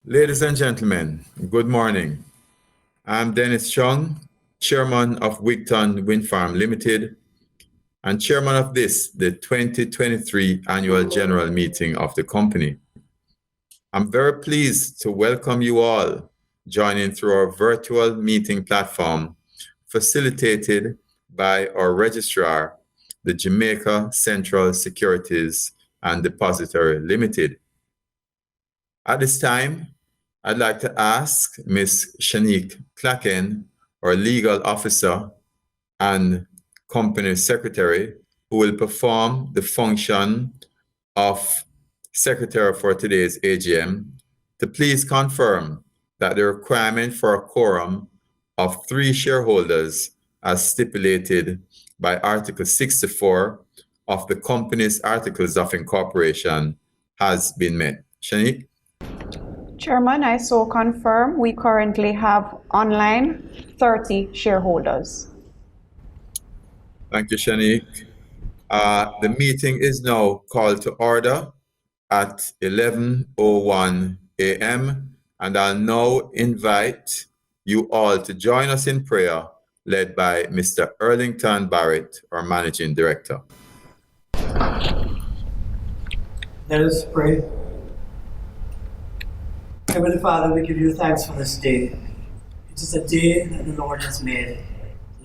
Ladies and gentlemen, good morning. I'm Dennis Chung, Chairman of Wigton Windfarm Limited and Chairman of the 2023 Annual General Meeting of the company. I'm very pleased to welcome you all joining through our virtual meeting platform facilitated by our registrar, the Jamaica Central Securities and Depository Limited. At this time, I'd like to ask Ms. Shanique Clacken, our legal officer and company secretary, who will perform the function of secretary for today's AGM, to please confirm that the requirement for a quorum of 3 shareholders as stipulated by Article 64 of the company's Articles of Incorporation has been met. Shanique? Chairman, I so confirm we currently have online 30 shareholders. Thank you, Shanique. The meeting is now called to order at 11:01 a.m. and I'll now invite you all to join us in prayer led by Mr. Erlington Barrett, our Managing Director. Let us pray. Heavenly Father, we give you thanks for this day. It is a day that the Lord has made.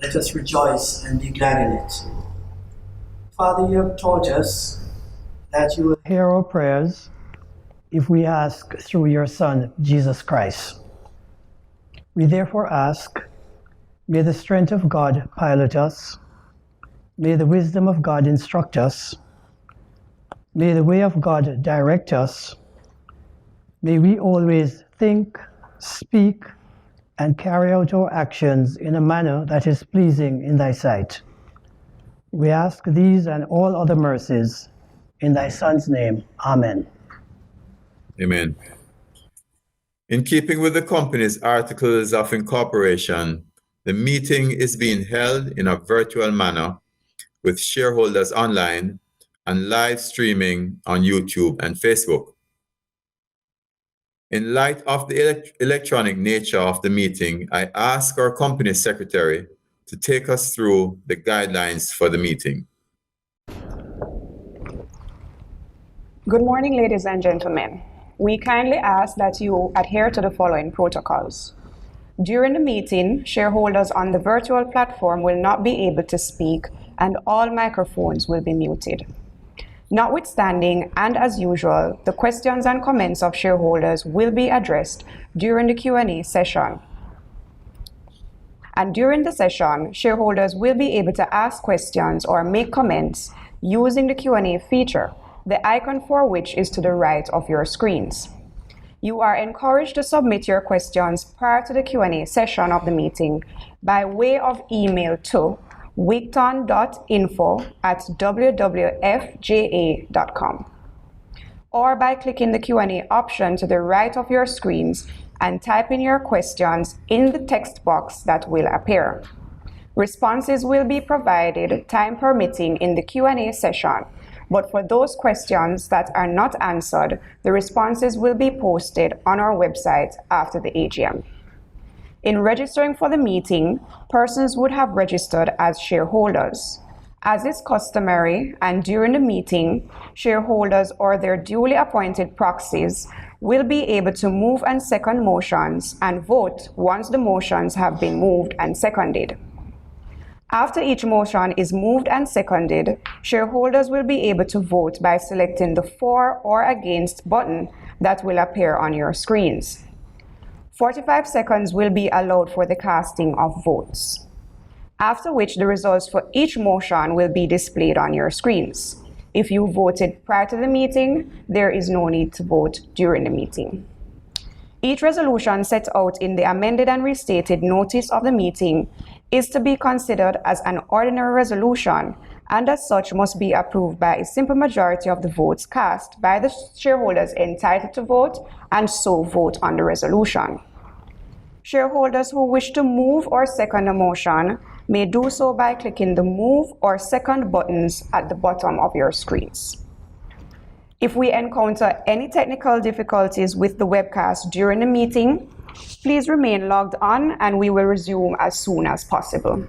Let us rejoice and be glad in it. Father, you have taught us that you will hear our prayers if we ask through your Son, Jesus Christ. We therefore ask, may the strength of God pilot us, may the wisdom of God instruct us, may the way of God direct us, may we always think, speak, and carry out our actions in a manner that is pleasing in thy sight. We ask these and all other mercies in thy Son's name. Amen. Amen. In keeping with the company's Articles of Incorporation, the meeting is being held in a virtual manner with shareholders online and live streaming on YouTube and Facebook. In light of the electronic nature of the meeting, I ask our company secretary to take us through the guidelines for the meeting. Good morning, ladies and gentlemen. We kindly ask that you adhere to the following protocols. During the meeting, shareholders on the virtual platform will not be able to speak and all microphones will be muted. Notwithstanding, and as usual, the questions and comments of shareholders will be addressed during the Q&A session. And during the session, shareholders will be able to ask questions or make comments using the Q&A feature, the icon for which is to the right of your screens. You are encouraged to submit your questions prior to the Q&A session of the meeting by way of email to wigton.info@wwfja.com or by clicking the Q&A option to the right of your screens and typing your questions in the text box that will appear. Responses will be provided, time permitting, in the Q&A session, but for those questions that are not answered, the responses will be posted on our website after the AGM. In registering for the meeting, persons would have registered as shareholders. As is customary, and during the meeting, shareholders or their duly appointed proxies will be able to move and second motions and vote once the motions have been moved and seconded. After each motion is moved and seconded, shareholders will be able to vote by selecting the for or against button that will appear on your screens. 45 seconds will be allowed for the casting of votes, after which the results for each motion will be displayed on your screens. If you voted prior to the meeting, there is no need to vote during the meeting. Each resolution set out in the amended and restated notice of the meeting is to be considered as an ordinary resolution and as such must be approved by a simple majority of the votes cast by the shareholders entitled to vote and so vote on the resolution. Shareholders who wish to move or second a motion may do so by clicking the move or second buttons at the bottom of your screens. If we encounter any technical difficulties with the webcast during the meeting, please remain logged on and we will resume as soon as possible.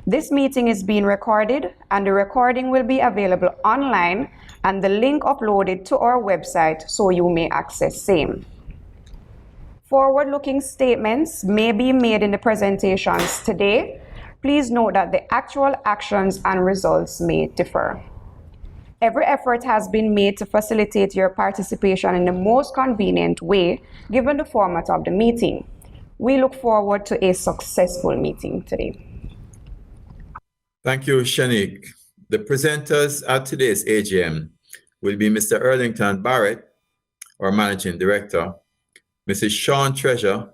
This meeting is being recorded and the recording will be available online and the link uploaded to our website so you may access same. Forward-looking statements may be made in the presentations today. Please note that the actual actions and results may differ. Every effort has been made to facilitate your participation in the most convenient way, given the format of the meeting. We look forward to a successful meeting today. Thank you, Shanique. The presenters at today's AGM will be Mr. Erlington Barrett, our Managing Director, Mrs. Sean Treasure,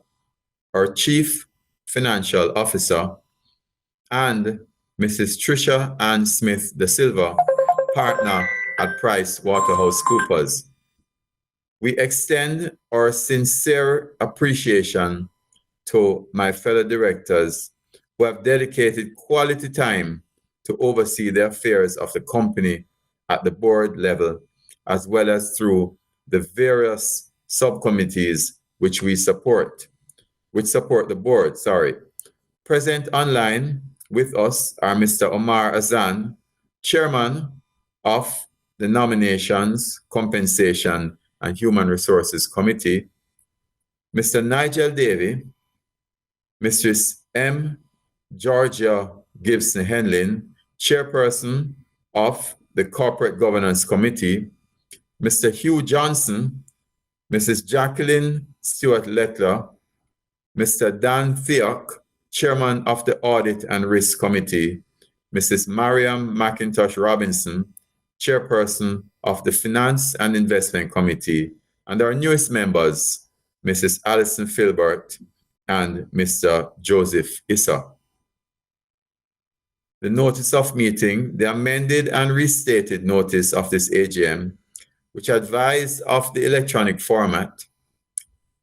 our Chief Financial Officer, and Mrs. Tricia Ann Smith da Silva, Partner at PricewaterhouseCoopers. We extend our sincere appreciation to my fellow directors who have dedicated quality time to oversee the affairs of the company at the board level, as well as through the various subcommittees which support the board. Present online with us are Mr. Omar Azan, Chairman of the Nominations, Compensation and Human Resources Committee, Mr. Nigel Davey, Mrs. M. Georgia Gibson Henlin, Chairperson of the Corporate Governance Committee, Mr. Hugh Johnson, Mrs. Jacqueline Stewart Lettler, Mr. Dan Theok, Chairman of the Audit and Risk Committee, Mrs. Mariam McIntosh Robinson, Chairperson of the Finance and Investment Committee, and our newest members, Mrs. Alison Filbert and Mr. Joseph Issa. The notice of meeting, the amended and restated notice of this AGM, which advised of the electronic format,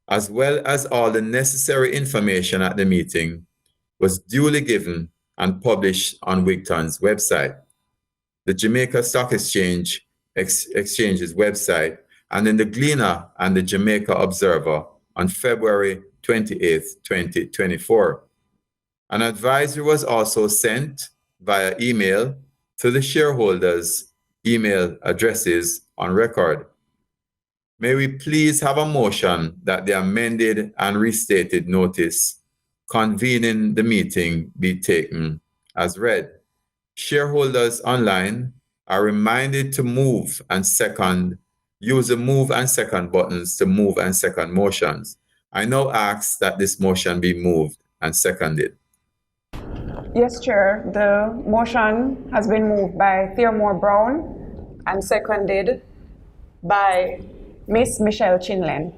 as well as all the necessary information at the meeting, was duly given and published on Wigton's website, the Jamaica Stock Exchange's website, and in the Gleaner and the Jamaica Observer on February 28, 2024. An advisory was also sent via email to the shareholders' email addresses on record. May we please have a motion that the amended and restated notice convening the meeting be taken as read. Shareholders online are reminded to use the move and second buttons to move and second motions. I now ask that this motion be moved and seconded. Yes, Chair. The motion has been moved by Theomore Brown and seconded by Miss Michelle Chinlen.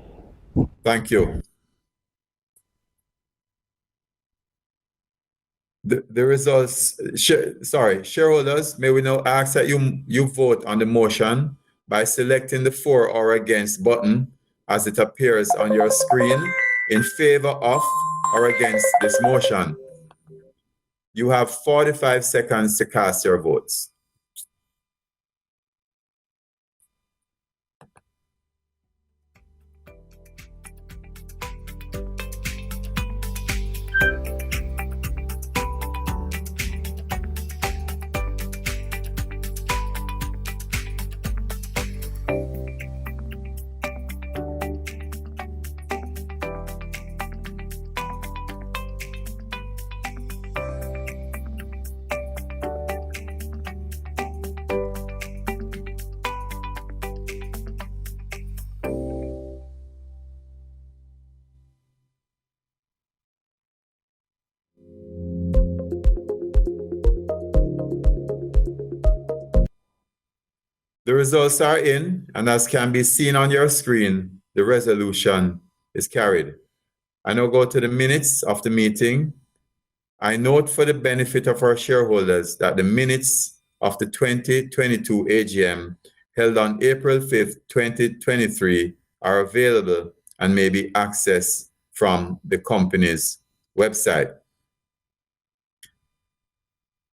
Thank you. The results, shareholders, may we now ask that you vote on the motion by selecting the for or against button as it appears on your screen in favor of or against this motion. You have 45 seconds to cast your votes. The results are in, and as can be seen on your screen, the resolution is carried. I now go to the minutes of the meeting. I note for the benefit of our shareholders that the minutes of the 2022 AGM held on April 5th, 2023 are available and may be accessed from the company's website.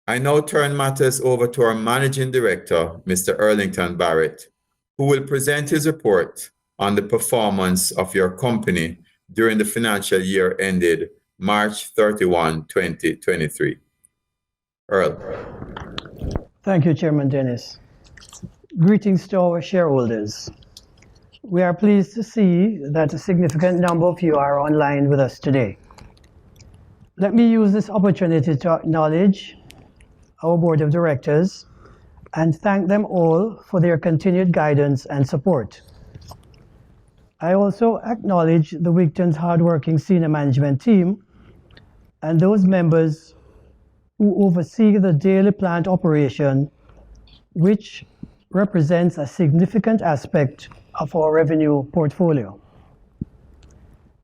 I now turn matters over to our Managing Director, Mr. Erlington Barrett, who will present his report on the performance of your company during the financial year ended March 31, 2023. Earl. Thank you, Chairman Dennis. Greetings to our shareholders. We are pleased to see that a significant number of you are online with us today. Let me use this opportunity to acknowledge our Board of Directors and thank them all for their continued guidance and support. I also acknowledge the Wigton's hardworking senior management team and those members who oversee the daily plant operation, which represents a significant aspect of our revenue portfolio.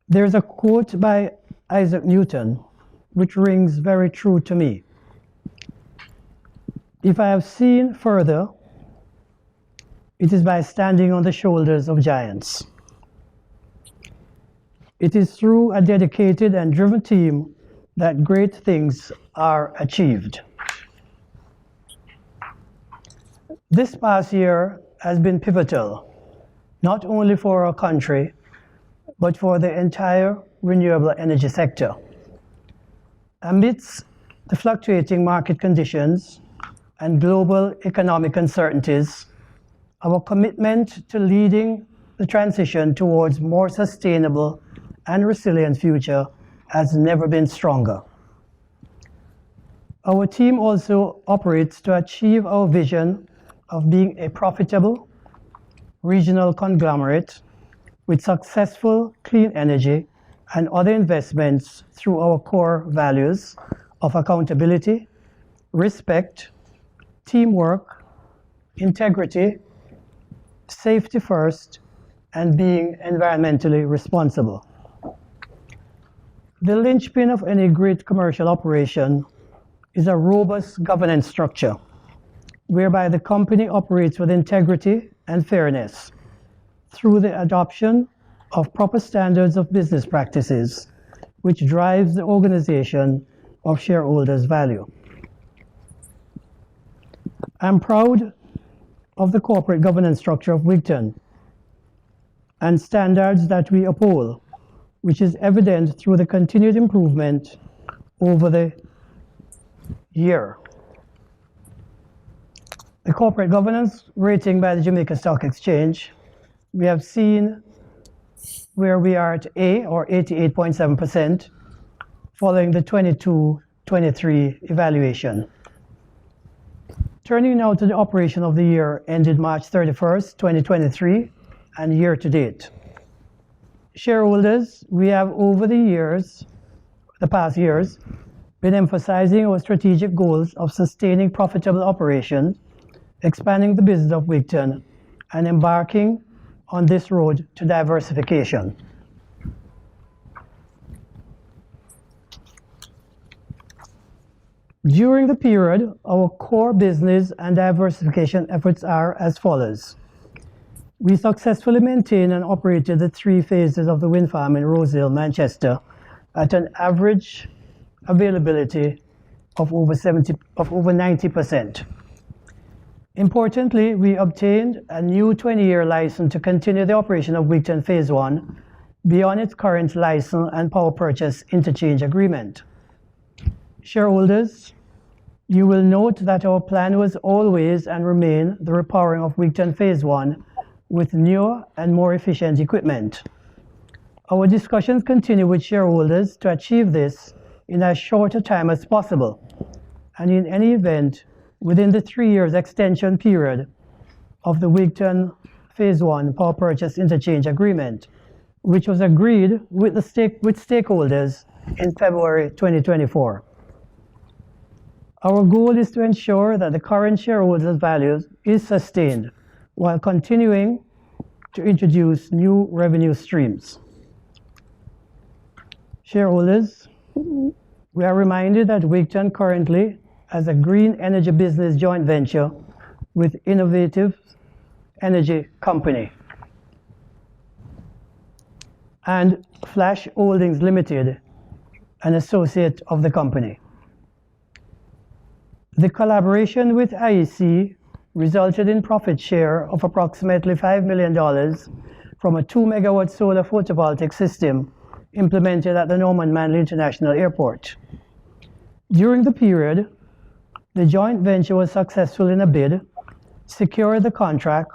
There's a quote by Isaac Newton which rings very true to me. If I have seen further, it is by standing on the shoulders of giants. It is through a dedicated and driven team that great things are achieved. This past year has been pivotal, not only for our country, but for the entire renewable energy sector. Amidst the fluctuating market conditions and global economic uncertainties, our commitment to leading the transition towards more sustainable and resilient future has never been stronger. Our team also operates to achieve our vision of being a profitable regional conglomerate with successful clean energy and other investments through our core values of accountability, respect, teamwork, integrity, safety first, and being environmentally responsible. The linchpin of any great commercial operation is a robust governance structure, whereby the company operates with integrity and fairness through the adoption of proper standards of business practices, which drives the organization of shareholders' value. I'm proud of the corporate governance structure of Wigton and standards that we uphold, which is evident through the continued improvement over the year. The corporate governance rating by the Jamaica Stock Exchange, we have seen where we are at A, or 88.7%, following the 22-23 evaluation. Turning now to the operation of the year ended March 31st, 2023, and year to date. Shareholders, we have over the past years, been emphasizing our strategic goals of sustaining profitable operations, expanding the business of Wigton, and embarking on this road to diversification. During the period, our core business and diversification efforts are as follows. We successfully maintained and operated the 3 phases of the Windfarm in Rosehill, Manchester, at an average availability of over 90%. Importantly, we obtained a new 20-year license to continue the operation of Wigton Phase 1 beyond its current license and power purchase interchange agreement. Shareholders, you will note that our plan was always and remain the repowering of Wigton Phase 1 with newer and more efficient equipment. Our discussions continue with shareholders to achieve this in as short a time as possible, and in any event, within the 3 years extension period of the Wigton Phase 1 power purchase interchange agreement, which was agreed with stakeholders in February 2024. Our goal is to ensure that the current shareholders' value is sustained while continuing to introduce new revenue streams. Shareholders, we are reminded that Wigton currently has a green energy business joint venture with Innovative Energy Company and Flash Holdings Limited, an associate of the company. The collaboration with IEC resulted in profit share of approximately $5 million from a 2 megawatt solar photovoltaic system implemented at the Norman Manley International Airport. During the period, the joint venture was successful in a bid, secured the contract,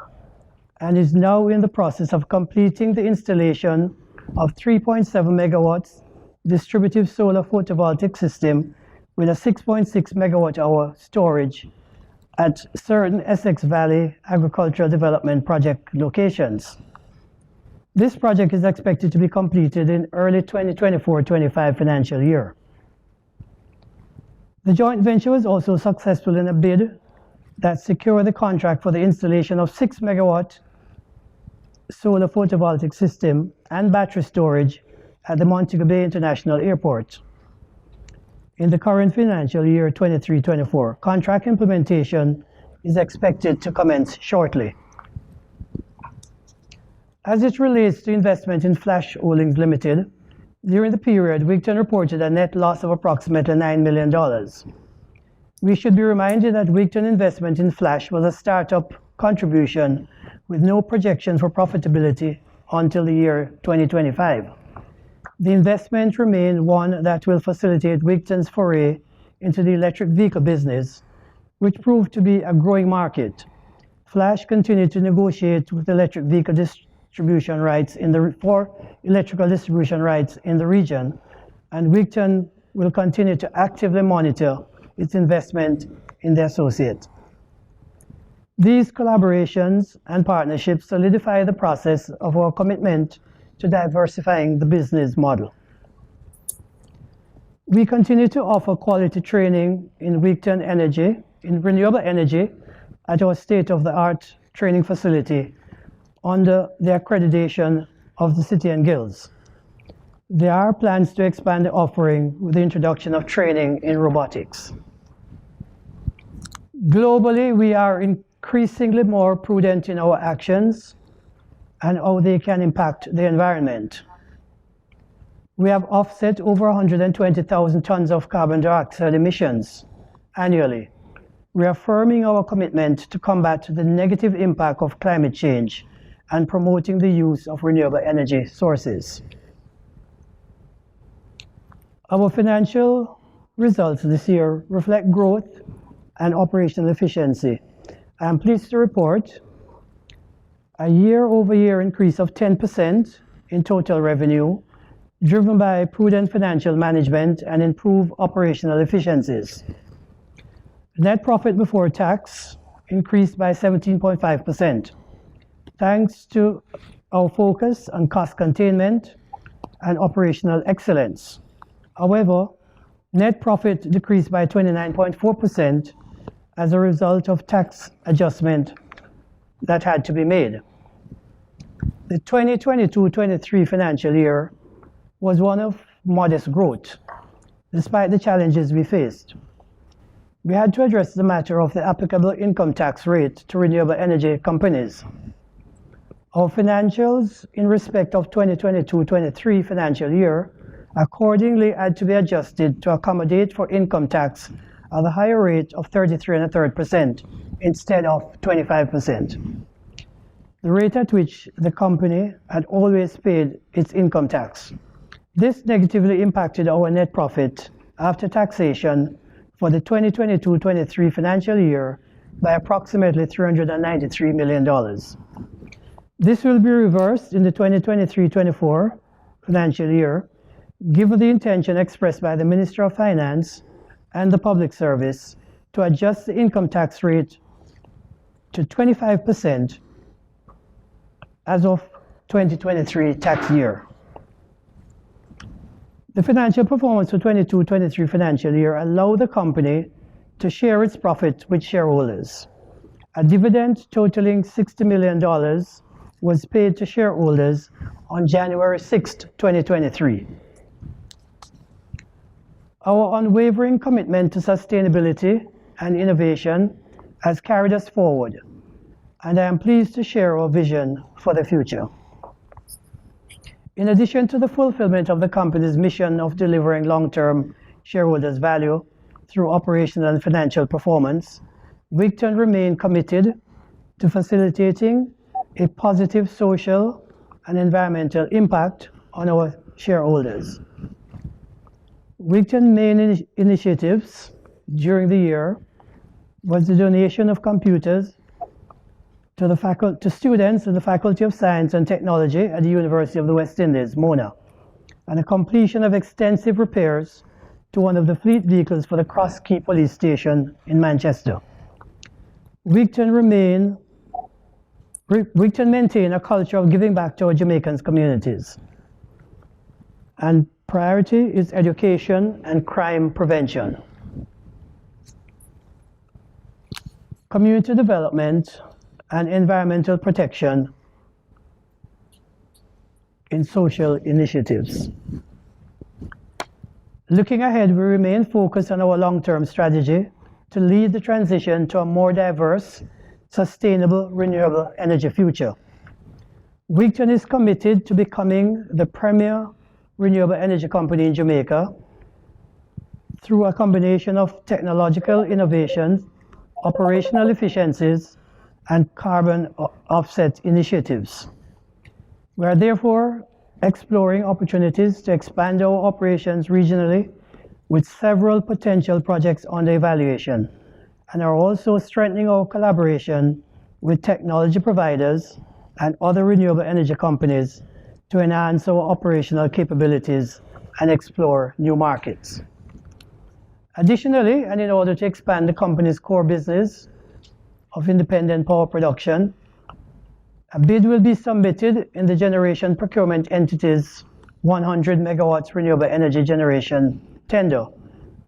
and is now in the process of completing the installation of 3.7 megawatts distributive solar photovoltaic system with a 6.6 megawatt hour storage at certain Essex Valley Agricultural Development Project locations. This project is expected to be completed in early 2024-25 financial year. The joint venture was also successful in a bid that secured the contract for the installation of 6 megawatt solar photovoltaic system and battery storage at the Montego Bay International Airport. In the current financial year 23-24, contract implementation is expected to commence shortly. As it relates to investment in Flash Holdings Limited, during the period, Wigton reported a net loss of approximately $9 million. We should be reminded that Wigton investment in Flash was a startup contribution with no projection for profitability until the year 2025. The investment remained one that will facilitate Wigton's foray into the electric vehicle business, which proved to be a growing market. Flash continued to negotiate with electric vehicle distribution rights for electrical distribution rights in the region, and Wigton will continue to actively monitor its investment in the associate. These collaborations and partnerships solidify the process of our commitment to diversifying the business model. We continue to offer quality training in Wigton Energy, in renewable energy, at our state-of-the-art training facility under the accreditation of the City and Guilds. There are plans to expand the offering with the introduction of training in robotics. Globally, we are increasingly more prudent in our actions and how they can impact the environment. We have offset over 120,000 tons of carbon dioxide emissions annually, reaffirming our commitment to combat the negative impact of climate change and promoting the use of renewable energy sources. Our financial results this year reflect growth and operational efficiency. I am pleased to report a year-over-year increase of 10% in total revenue, driven by prudent financial management and improved operational efficiencies. Net profit before tax increased by 17.5%, thanks to our focus on cost containment and operational excellence. However, net profit decreased by 29.4% as a result of tax adjustment that had to be made. The 2022-23 financial year was one of modest growth, despite the challenges we faced. We had to address the matter of the applicable income tax rate to renewable energy companies. Our financials in respect of 2022-23 financial year accordingly had to be adjusted to accommodate for income tax at a higher rate of 33.33% instead of 25%, the rate at which the company had always paid its income tax. This negatively impacted our net profit after taxation for the 2022-23 financial year by approximately $393 million. This will be reversed in the 2023-24 financial year, given the intention expressed by the Minister of Finance and the Public Service to adjust the income tax rate to 25% as of 2023 tax year. The financial performance for 22-23 financial year allowed the company to share its profit with shareholders. A dividend totaling $60 million was paid to shareholders on January 6, 2023. Our unwavering commitment to sustainability and innovation has carried us forward, and I am pleased to share our vision for the future. In addition to the fulfillment of the company's mission of delivering long-term shareholders' value through operational and financial performance, Wigton remain committed to facilitating a positive social and environmental impact on our shareholders. Wigton main initiatives during the year was the donation of computers to students in the Faculty of Science and Technology at the University of the West Indies, Mona, and the completion of extensive repairs to one of the fleet vehicles for the Cross Quay Police Station in Manchester. Wigton maintain a culture of giving back to our Jamaicans communities. And priority is education and crime prevention. Community development and environmental protection in social initiatives. Looking ahead, we remain focused on our long-term strategy to lead the transition to a more diverse, sustainable, renewable energy future. Wigton is committed to becoming the premier renewable energy company in Jamaica through a combination of technological innovations, operational efficiencies, and carbon offset initiatives. We are therefore exploring opportunities to expand our operations regionally with several potential projects under evaluation, and are also strengthening our collaboration with technology providers and other renewable energy companies to enhance our operational capabilities and explore new markets. Additionally, and in order to expand the company's core business of independent power production, a bid will be submitted in the generation procurement entity's 100 megawatts renewable energy generation tender,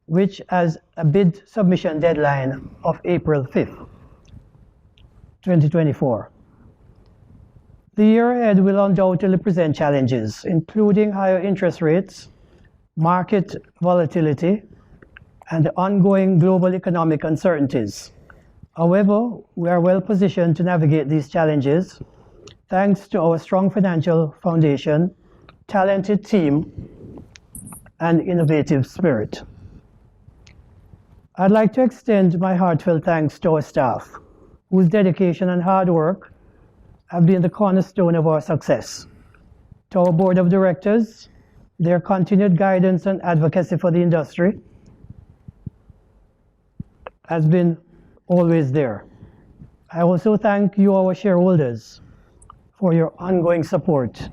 which has a bid submission deadline of April 5th, 2024. The year ahead will undoubtedly present challenges, including higher interest rates, market volatility, and the ongoing global economic uncertainties. However, we are well positioned to navigate these challenges thanks to our strong financial foundation, talented team, and innovative spirit. I'd like to extend my heartfelt thanks to our staff, whose dedication and hard work have been the cornerstone of our success. To our board of directors, their continued guidance and advocacy for the industry has been always there. I also thank you, our shareholders, for your ongoing support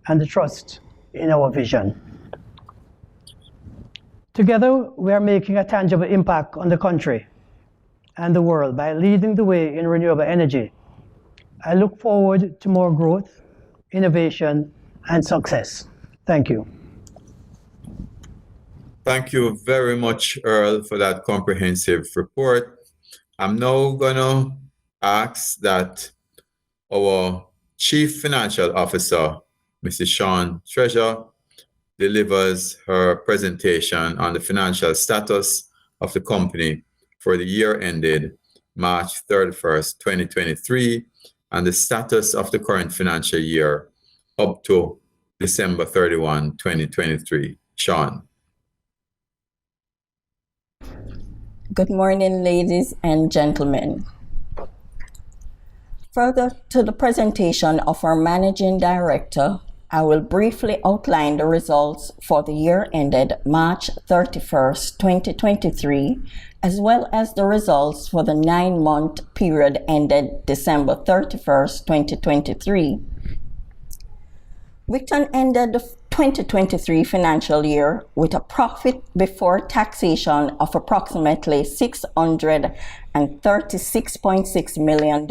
and the trust in our vision. Together, we are making a tangible impact on the country and the world by leading the way in renewable energy. I look forward to more growth, innovation, and success. Thank you. Thank you very much, Earl, for that comprehensive report. I'm now going to ask that our Chief Financial Officer, Mrs. Sean Treasure, delivers her presentation on the financial status of the company for the year ended March 31st, 2023, and the status of the current financial year up to December 31, 2023. Sean. Good morning, ladies and gentlemen. Further to the presentation of our Managing Director, I will briefly outline the results for the year ended March 31st, 2023, as well as the results for the 9-month period ended December 31st, 2023. Wigton ended the 2023 financial year with a profit before taxation of approximately $636.6 million,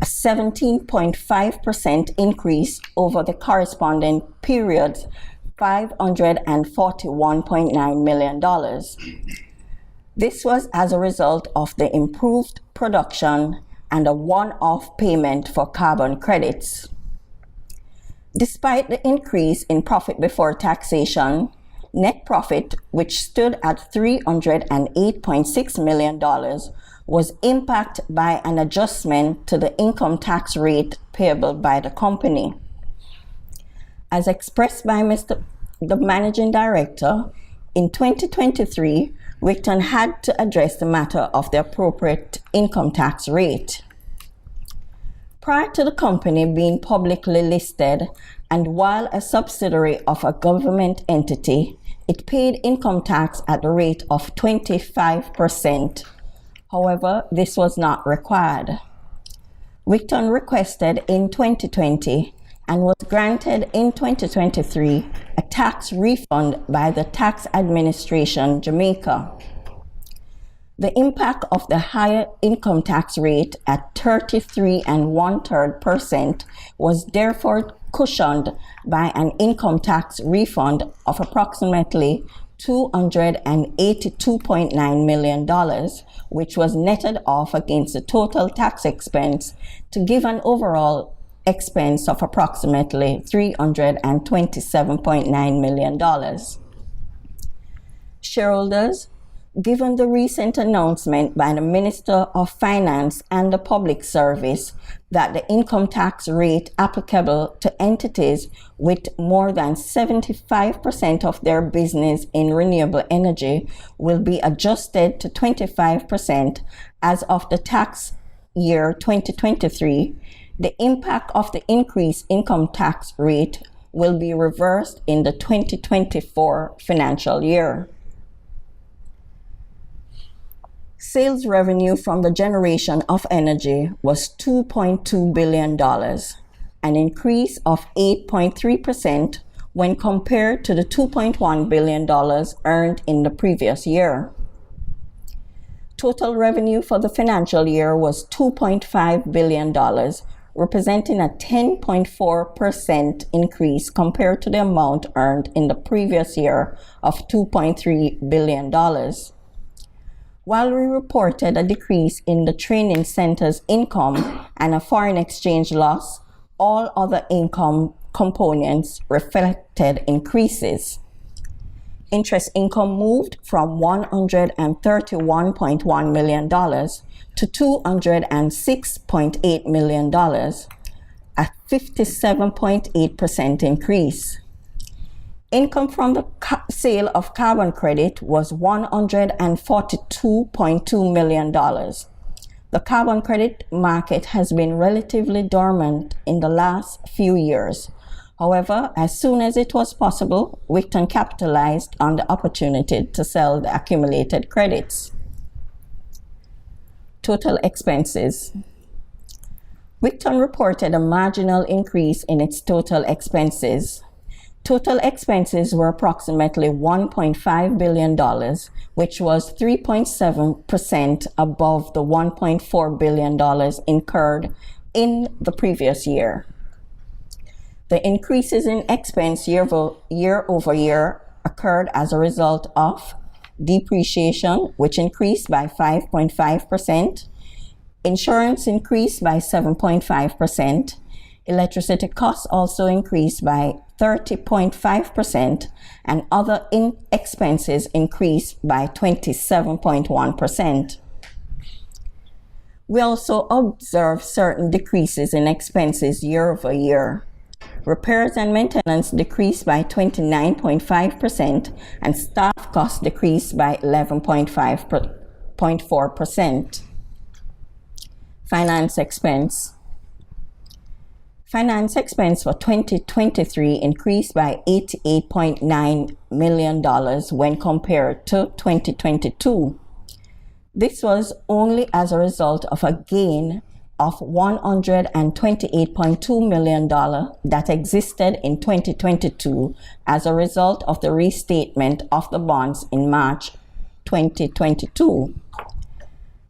a 17.5% increase over the corresponding period's $541.9 million. This was as a result of the improved production and a one-off payment for carbon credits. Despite the increase in profit before taxation, net profit, which stood at $308.6 million, was impacted by an adjustment to the income tax rate payable by the company. As expressed by the Managing Director, in 2023, Wigton had to address the matter of the appropriate income tax rate. Prior to the company being publicly listed, and while a subsidiary of a government entity, it paid income tax at the rate of 25%. However, this was not required. Wigton requested in 2020 and was granted in 2023 a tax refund by the Tax Administration Jamaica. The impact of the higher income tax rate at 33 1/3% was therefore cushioned by an income tax refund of approximately $282.9 million, which was netted off against the total tax expense to give an overall expense of approximately $327.9 million. Shareholders, given the recent announcement by the Minister of Finance and the Public Service that the income tax rate applicable to entities with more than 75% of their business in renewable energy will be adjusted to 25% as of the tax year 2023, the impact of the increased income tax rate will be reversed in the 2024 financial year. Sales revenue from the generation of energy was $2.2 billion, an increase of 8.3% when compared to the $2.1 billion earned in the previous year. Total revenue for the financial year was $2.5 billion, representing a 10.4% increase compared to the amount earned in the previous year of $2.3 billion. While we reported a decrease in the training center's income and a foreign exchange loss, all other income components reflected increases. Interest income moved from $131.1 million to $206.8 million, a 57.8% increase. Income from the sale of carbon credit was $142.2 million. The carbon credit market has been relatively dormant in the last few years. However, as soon as it was possible, Wigton capitalized on the opportunity to sell the accumulated credits. Total expenses. Wigton reported a marginal increase in its total expenses. Total expenses were approximately $1.5 billion, which was 3.7% above the $1.4 billion incurred in the previous year. The increases in expense year over year occurred as a result of depreciation, which increased by 5.5%, insurance increased by 7.5%, electricity costs also increased by 30.5%, and other expenses increased by 27.1%. We also observed certain decreases in expenses year over year. Repairs and maintenance decreased by 29.5%, and staff costs decreased by 11.4%. Finance expense. Finance expense for 2023 increased by $88.9 million when compared to 2022. This was only as a result of a gain of $128.2 million that existed in 2022 as a result of the restatement of the bonds in March 2022.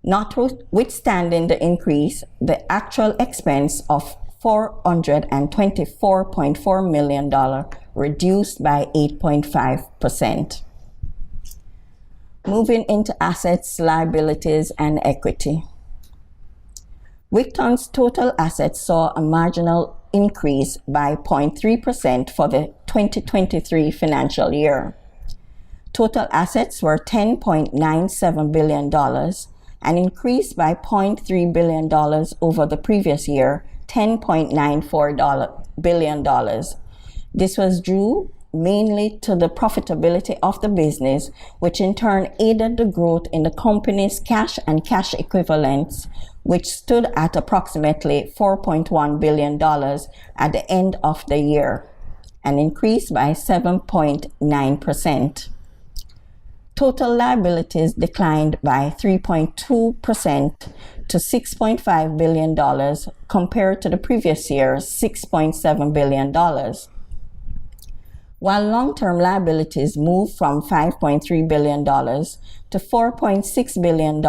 Notwithstanding the increase, the actual expense of $424.4 million reduced by 8.5%. Moving into assets, liabilities, and equity. Wigton's total assets saw a marginal increase by 0.3% for the 2023 financial year. Total assets were $10.97 billion, an increase by $0.3 billion over the previous year, $10.94 billion. This was due mainly to the profitability of the business, which in turn aided the growth in the company's cash and cash equivalents, which stood at approximately $4.1 billion at the end of the year, an increase by 7.9%. Total liabilities declined by 3.2% to $6.5 billion compared to the previous year's $6.7 billion. While long-term liabilities moved from $5.3 billion to $4.6 billion,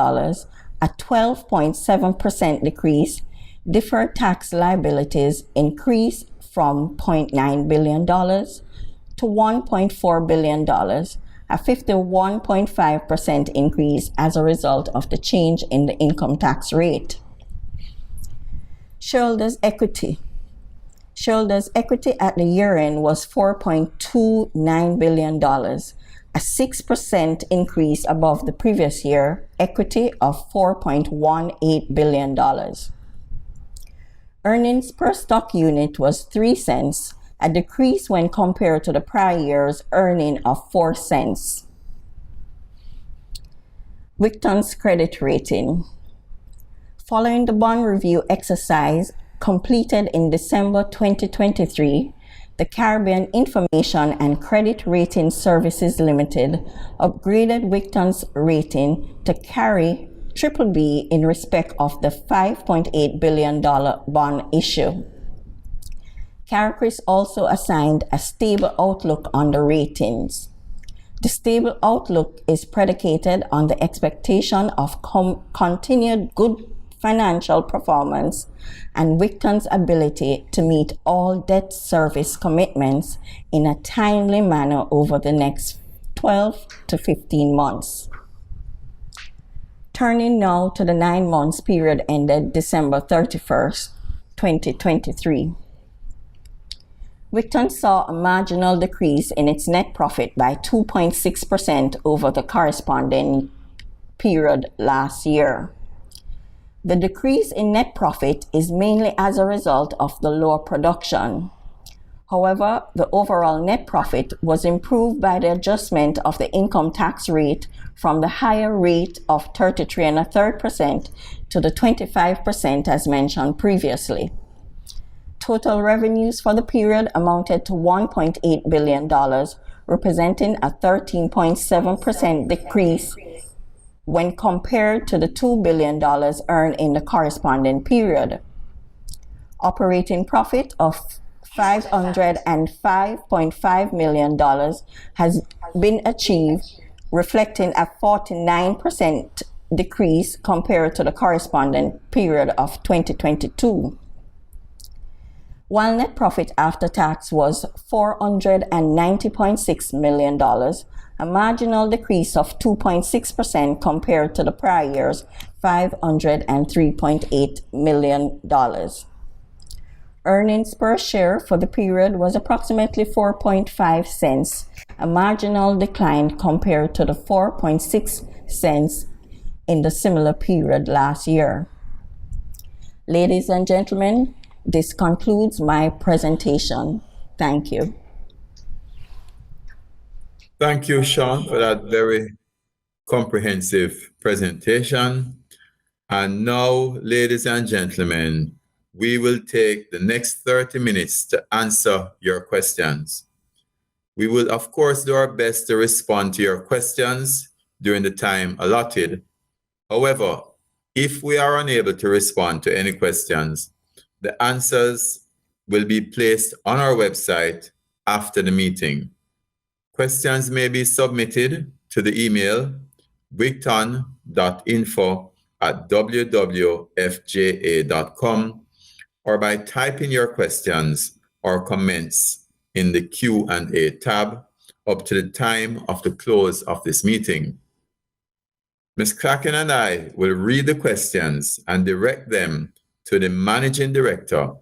a 12.7% decrease, deferred tax liabilities increased from $0.9 billion to $1.4 billion, a 51.5% increase as a result of the change in the income tax rate. Shareholders' equity. Shareholders' equity at the year-end was $4.29 billion, a 6% increase above the previous year equity of $4.18 billion. Earnings per stock unit was 3 cents, a decrease when compared to the prior year's earning of 4 cents. Wigton's credit rating. Following the bond review exercise completed in December 2023, the Caribbean Information and Credit Rating Services Limited upgraded Wigton's rating to carry BBB in respect of the $5.8 billion bond issue. CARICRIS also assigned a stable outlook on the ratings. The stable outlook is predicated on the expectation of continued good financial performance and Wigton's ability to meet all debt service commitments in a timely manner over the next 12 to 15 months. Turning now to the 9 months period ended December 31st, 2023. Wigton saw a marginal decrease in its net profit by 2.6% over the corresponding period last year. The decrease in net profit is mainly as a result of the lower production. However, the overall net profit was improved by the adjustment of the income tax rate from the higher rate of 33 1/3% to the 25% as mentioned previously. Total revenues for the period amounted to $1.8 billion, representing a 13.7% decrease when compared to the $2 billion earned in the corresponding period. Operating profit of $505.5 million has been achieved, reflecting a 49% decrease compared to the corresponding period of 2022. While net profit after tax was $490.6 million, a marginal decrease of 2.6% compared to the prior year's $503.8 million. Earnings per share for the period was approximately 4.5 cents, a marginal decline compared to the 4.6 cents in the similar period last year. Ladies and gentlemen, this concludes my presentation. Thank you. Thank you, Sean, for that very comprehensive presentation. And now, ladies and gentlemen, we will take the next 30 minutes to answer your questions. We will, of course, do our best to respond to your questions during the time allotted. However, if we are unable to respond to any questions, the answers will be placed on our website after the meeting. Questions may be submitted to the email wigton.info@wwfja.com or by typing your questions or comments in the Q&A tab up to the time of the close of this meeting. Ms. Kraken and I will read the questions and direct them to the Managing Director,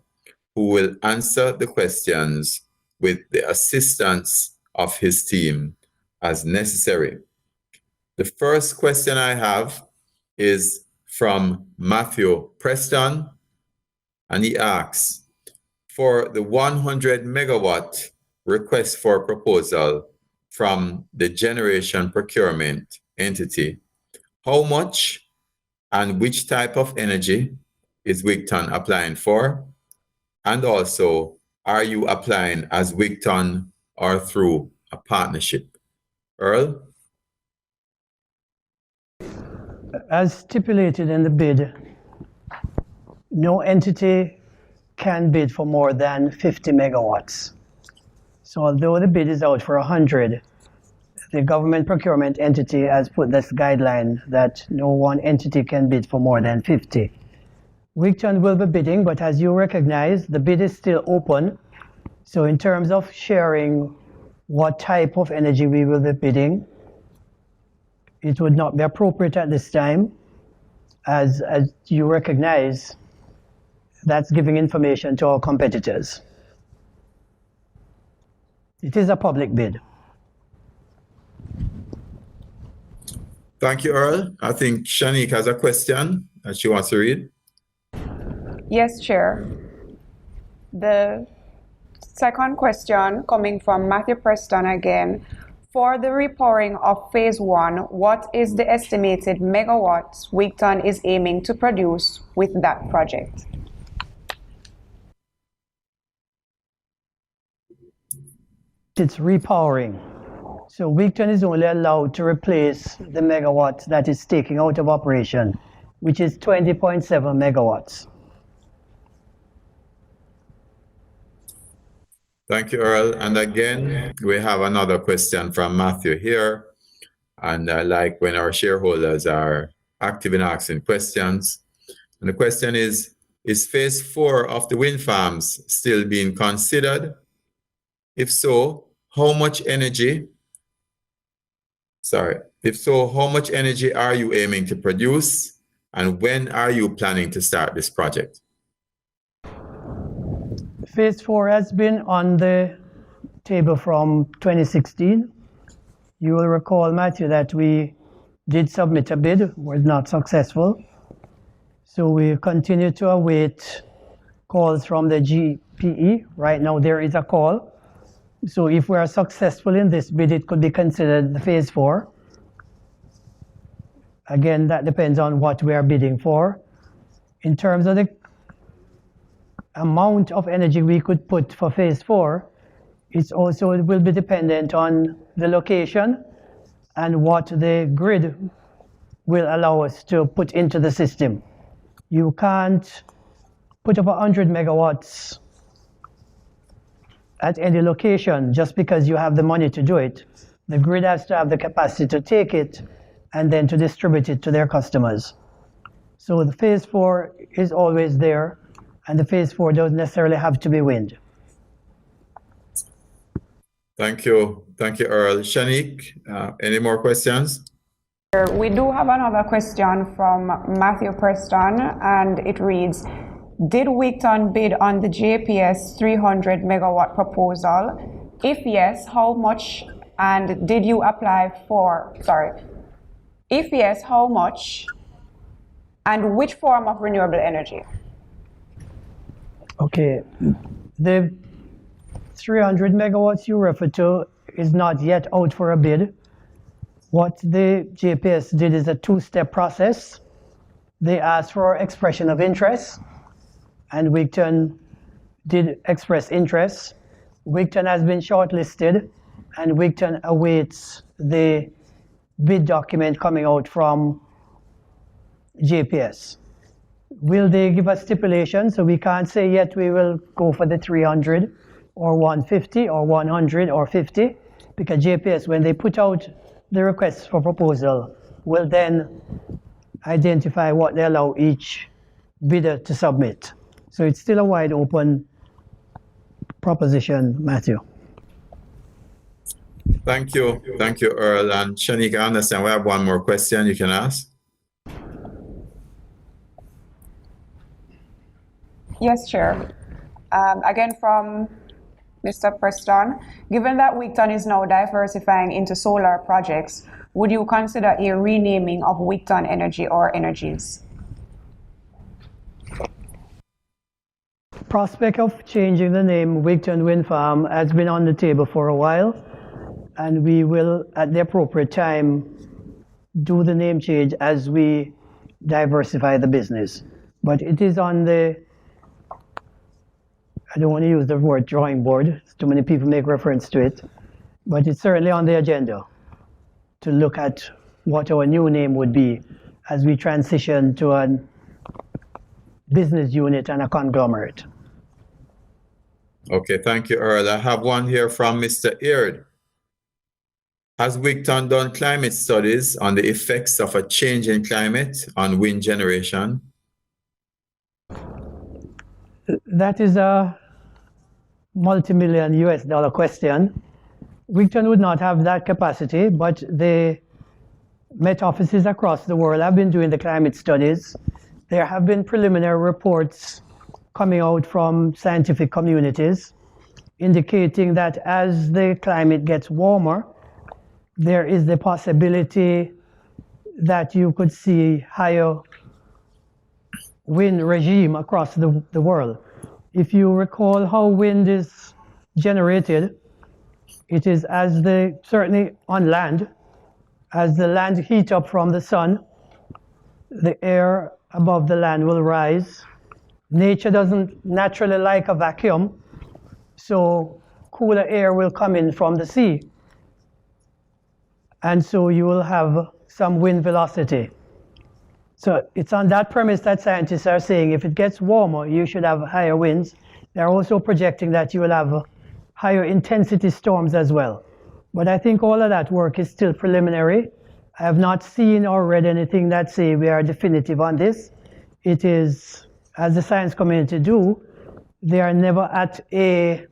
who will answer the questions with the assistance of his team as necessary. The first question I have is from Matthew Preston, and he asks, for the 100 megawatt request for proposal from the generation procurement entity, how much and which type of energy is Wigton applying for? And also, are you applying as Wigton or through a partnership? Earl? As stipulated in the bid, no entity can bid for more than 50 megawatts. So although the bid is out for 100, the government procurement entity has put this guideline that no one entity can bid for more than 50. Wigton will be bidding, but as you recognize, the bid is still open. So in terms of sharing what type of energy we will be bidding, it would not be appropriate at this time. As you recognize, that's giving information to our competitors. It is a public bid. Thank you, Earl. I think Shanique has a question that she wants to read. Yes, Chair. The second question coming from Matthew Preston again. For the repowering of phase 1, what is the estimated megawatts Wigton is aiming to produce with that project? It's repowering. So Wigton is only allowed to replace the megawatts that is taking out of operation, which is 20.7 megawatts. Thank you, Earl. And again, we have another question from Matthew here. And I like when our shareholders are active in asking questions. And the question is phase 4 of the wind farms still being considered? If so, how much energy are you aiming to produce? And when are you planning to start this project? Phase 4 has been on the table from 2016. You will recall, Matthew, that we did submit a bid, was not successful. So we continue to await calls from the GPE. Right now there is a call. So if we are successful in this bid, it could be considered the phase 4. Again, that depends on what we are bidding for. In terms of the amount of energy we could put for phase 4, it will be dependent on the location and what the grid will allow us to put into the system. You can't put up 100 megawatts at any location just because you have the money to do it. The grid has to have the capacity to take it and then to distribute it to their customers. So the phase 4 is always there, and the phase 4 doesn't necessarily have to be wind. Thank you. Thank you, Earl. Shanique, any more questions? We do have another question from Matthew Preston, and it reads, did Wigton bid on the JPS 300 megawatt proposal? If yes, how much? And did you apply for, if yes, how much? And which form of renewable energy? Okay, the 300 megawatts you refer to is not yet out for a bid. What the JPS did is a two-step process. They asked for expression of interest, and Wigton did express interest. Wigton has been shortlisted, and Wigton awaits the bid document coming out from JPS. Will they give us stipulations? So we can't say yet we will go for the 300 or 150 or 100 or 50, because JPS, when they put out the requests for proposal, will then identify what they allow each bidder to submit. So it's still a wide open proposition, Matthew. Thank you. Thank you, Earl. And Shanique, I understand we have one more question you can ask. Yes, Chair. Again from Mr. Preston, given that Wigton is now diversifying into solar projects, would you consider a renaming of Wigton Energy or Energies? prospect of changing the name Wigton Windfarm has been on the table for a while, and we will, at the appropriate time, do the name change as we diversify the business. But it is on the, I don't want to use the word drawing board, too many people make reference to it, but it's certainly on the agenda to look at what our new name would be as we transition to a business unit and a conglomerate. Okay, thank you, Earl. I have one here from Mr. Aird. Has Wigton done climate studies on the effects of a change in climate on wind generation? That is a multi-million US dollar question. Wigton would not have that capacity, but the Met offices across the world have been doing the climate studies. There have been preliminary reports coming out from scientific communities indicating that as the climate gets warmer, there is the possibility that you could see higher wind regime across the world. If you recall how wind is generated, it is as certainly on land, as the land heat up from the sun, the air above the land will rise. Nature doesn't naturally like a vacuum, so cooler air will come in from the sea. And so you will have some wind velocity. So it's on that premise that scientists are saying if it gets warmer, you should have higher winds. They're also projecting that you will have higher intensity storms as well. But I think all of that work is still preliminary. I have not seen or read anything that say we are definitive on this. It is, as the science community do, they are never at a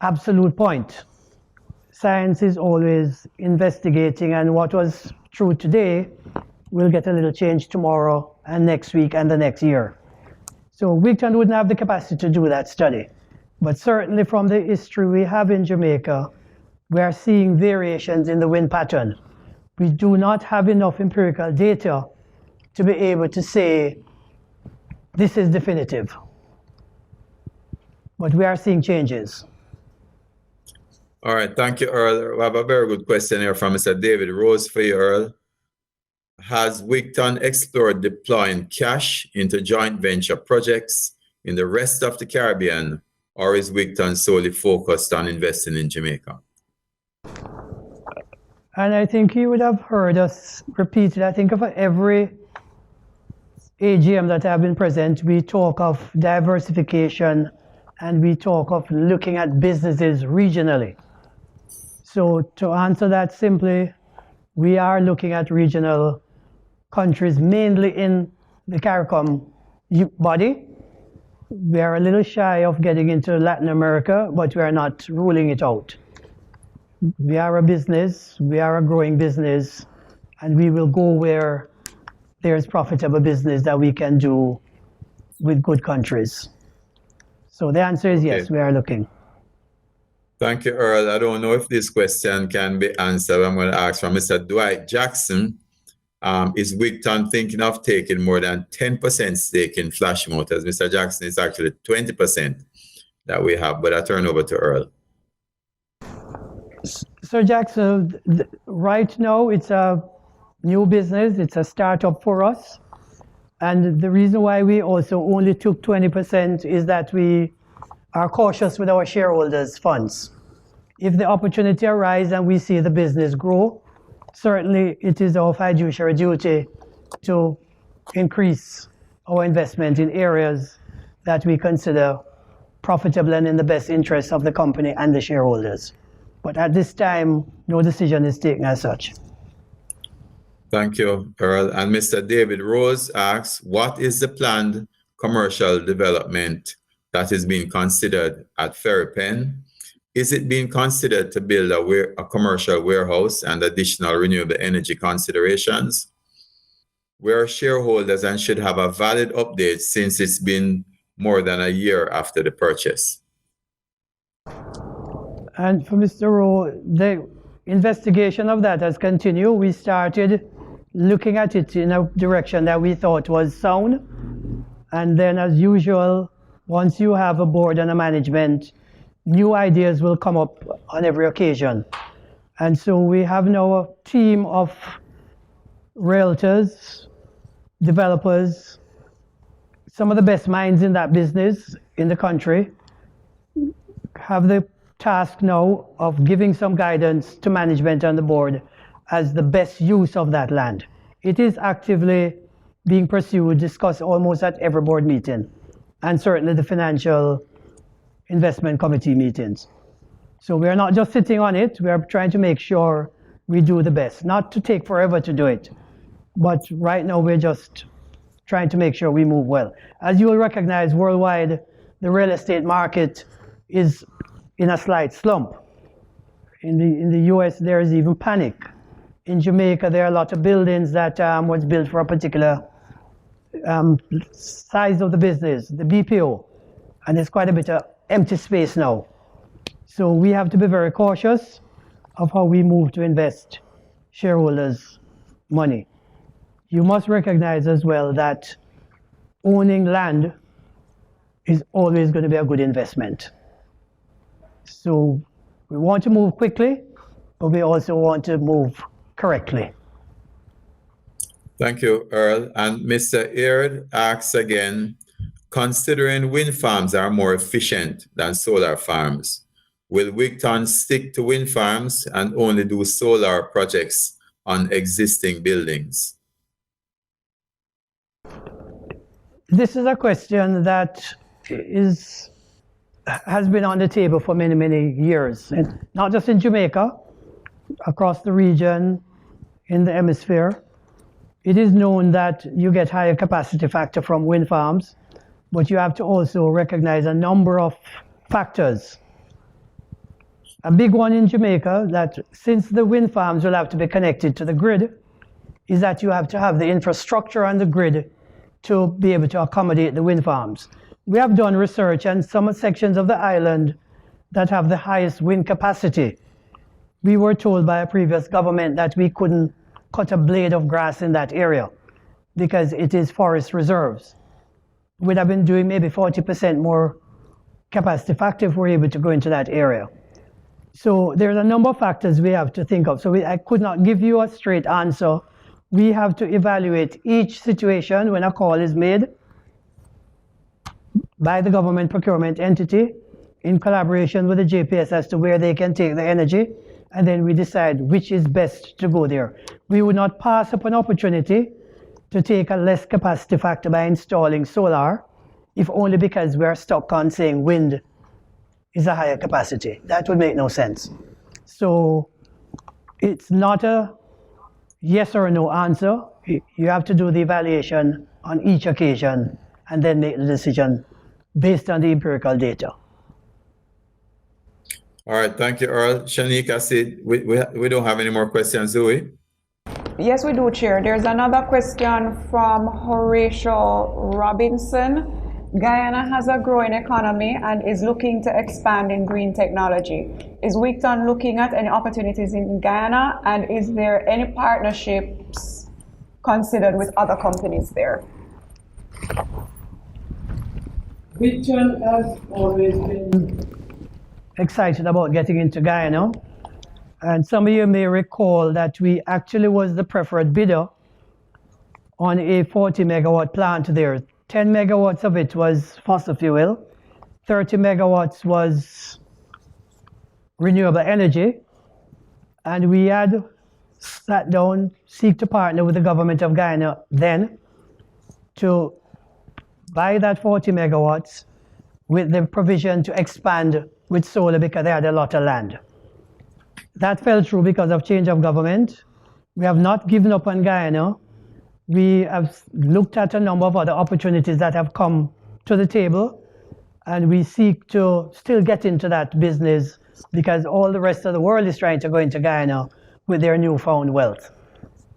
absolute point. Science is always investigating, and what was true today will get a little change tomorrow and next week and the next year. So Wigton wouldn't have the capacity to do that study. But certainly from the history we have in Jamaica, we are seeing variations in the wind pattern. We do not have enough empirical data to be able to say this is definitive. But we are seeing changes. All right, thank you, Earl. We have a very good question here from Mr. David Rose for you, Earl. Has Wigton explored deploying cash into joint venture projects in the rest of the Caribbean, or is Wigton solely focused on investing in Jamaica? And I think you would have heard us repeat it. I think of every AGM that I've been present, we talk of diversification and we talk of looking at businesses regionally. So to answer that simply, we are looking at regional countries, mainly in the CARICOM body. We are a little shy of getting into Latin America, but we are not ruling it out. We are a business, we are a growing business, and we will go where there's profitable business that we can do with good countries. So the answer is yes, we are looking. Thank you, Earl. I don't know if this question can be answered. I'm going to ask from Mr. Dwight Jackson. Is Wigton thinking of taking more than 10% stake in Flash Motors? Mr. Jackson, it's actually 20% that we have, but I turn over to Earl. So Jackson, right now it's a new business, it's a startup for us. And the reason why we also only took 20% is that we are cautious with our shareholders' funds. If the opportunity arises and we see the business grow, certainly it is our fiduciary duty to increase our investment in areas that we consider profitable and in the best interest of the company and the shareholders. But at this time, no decision is taken as such. Thank you, Earl. And Mr. David Rose asks, what is the planned commercial development that is being considered at Ferry Pen? Is it being considered to build a commercial warehouse and additional renewable energy considerations? We are shareholders and should have a valid update since it's been more than a year after the purchase. And for Mr. Rowe, the investigation of that has continued. We started looking at it in a direction that we thought was sound. And then as usual, Once you have a board and a management, new ideas will come up on every occasion. And so we have now a team of realtors, developers, some of the best minds in that business in the country have the task now of giving some guidance to management and the board as the best use of that land. It is actively being pursued, discussed almost at every board meeting, and certainly the financial investment committee meetings. So we are not just sitting on it, we are trying to make sure we do the best, not to take forever to do it, but right now we're just trying to make sure we move well. As you will recognize, worldwide, the real estate market is in a slight slump. In the US, there is even panic. In Jamaica, there are a lot of buildings that was built for a particular size of the business, the BPO, and there's quite a bit of empty space now. So we have to be very cautious of how we move to invest shareholders' money. You must recognize as well that owning land is always going to be a good investment. So we want to move quickly, but we also want to move correctly. Thank you, Earl. And Mr. Aird asks again, considering wind farms are more efficient than solar farms, will Wigton stick to wind farms and only do solar projects on existing buildings? This is a question that has been on the table for many, many years, and not just in Jamaica, across the region, in the hemisphere. It is known that you get higher capacity factor from wind farms, but you have to also recognize a number of factors. A big one in Jamaica, that since the wind farms will have to be connected to the grid, is that you have to have the infrastructure on the grid to be able to accommodate the wind farms. We have done research, and some sections of the island that have the highest wind capacity, we were told by a previous government that we couldn't cut a blade of grass in that area because it is forest reserves. We'd have been doing maybe 40% more capacity factor if we're able to go into that area. So there's a number of factors we have to think of. So I could not give you a straight answer. We have to evaluate each situation when a call is made by the government procurement entity in collaboration with the JPS as to where they can take the energy, and then we decide which is best to go there. We would not pass up an opportunity to take a less capacity factor by installing solar, if only because we are stuck on saying wind is a higher capacity. That would make no sense. So it's not a yes or no answer. You have to do the evaluation on each occasion and then make the decision based on the empirical data. All right, thank you, Earl. Shanique, I see we don't have any more questions, do we? Yes, we do, Chair. There's another question from Horatio Robinson. Guyana has a growing economy and is looking to expand in green technology. Is Wigton looking at any opportunities in Guyana, and is there any partnerships considered with other companies there? Wigton has always been excited about getting into Guyana. And some of you may recall that we actually was the preferred bidder on a 40 megawatt plant there. 10 megawatts of it was fossil fuel, 30 megawatts was renewable energy, and we had sat down, seek to partner with the government of Guyana then to buy that 40 megawatts with the provision to expand with solar because they had a lot of land. That fell through because of change of government. We have not given up on Guyana. We have looked at a number of other opportunities that have come to the table, and we seek to still get into that business because all the rest of the world is trying to go into Guyana with their newfound wealth.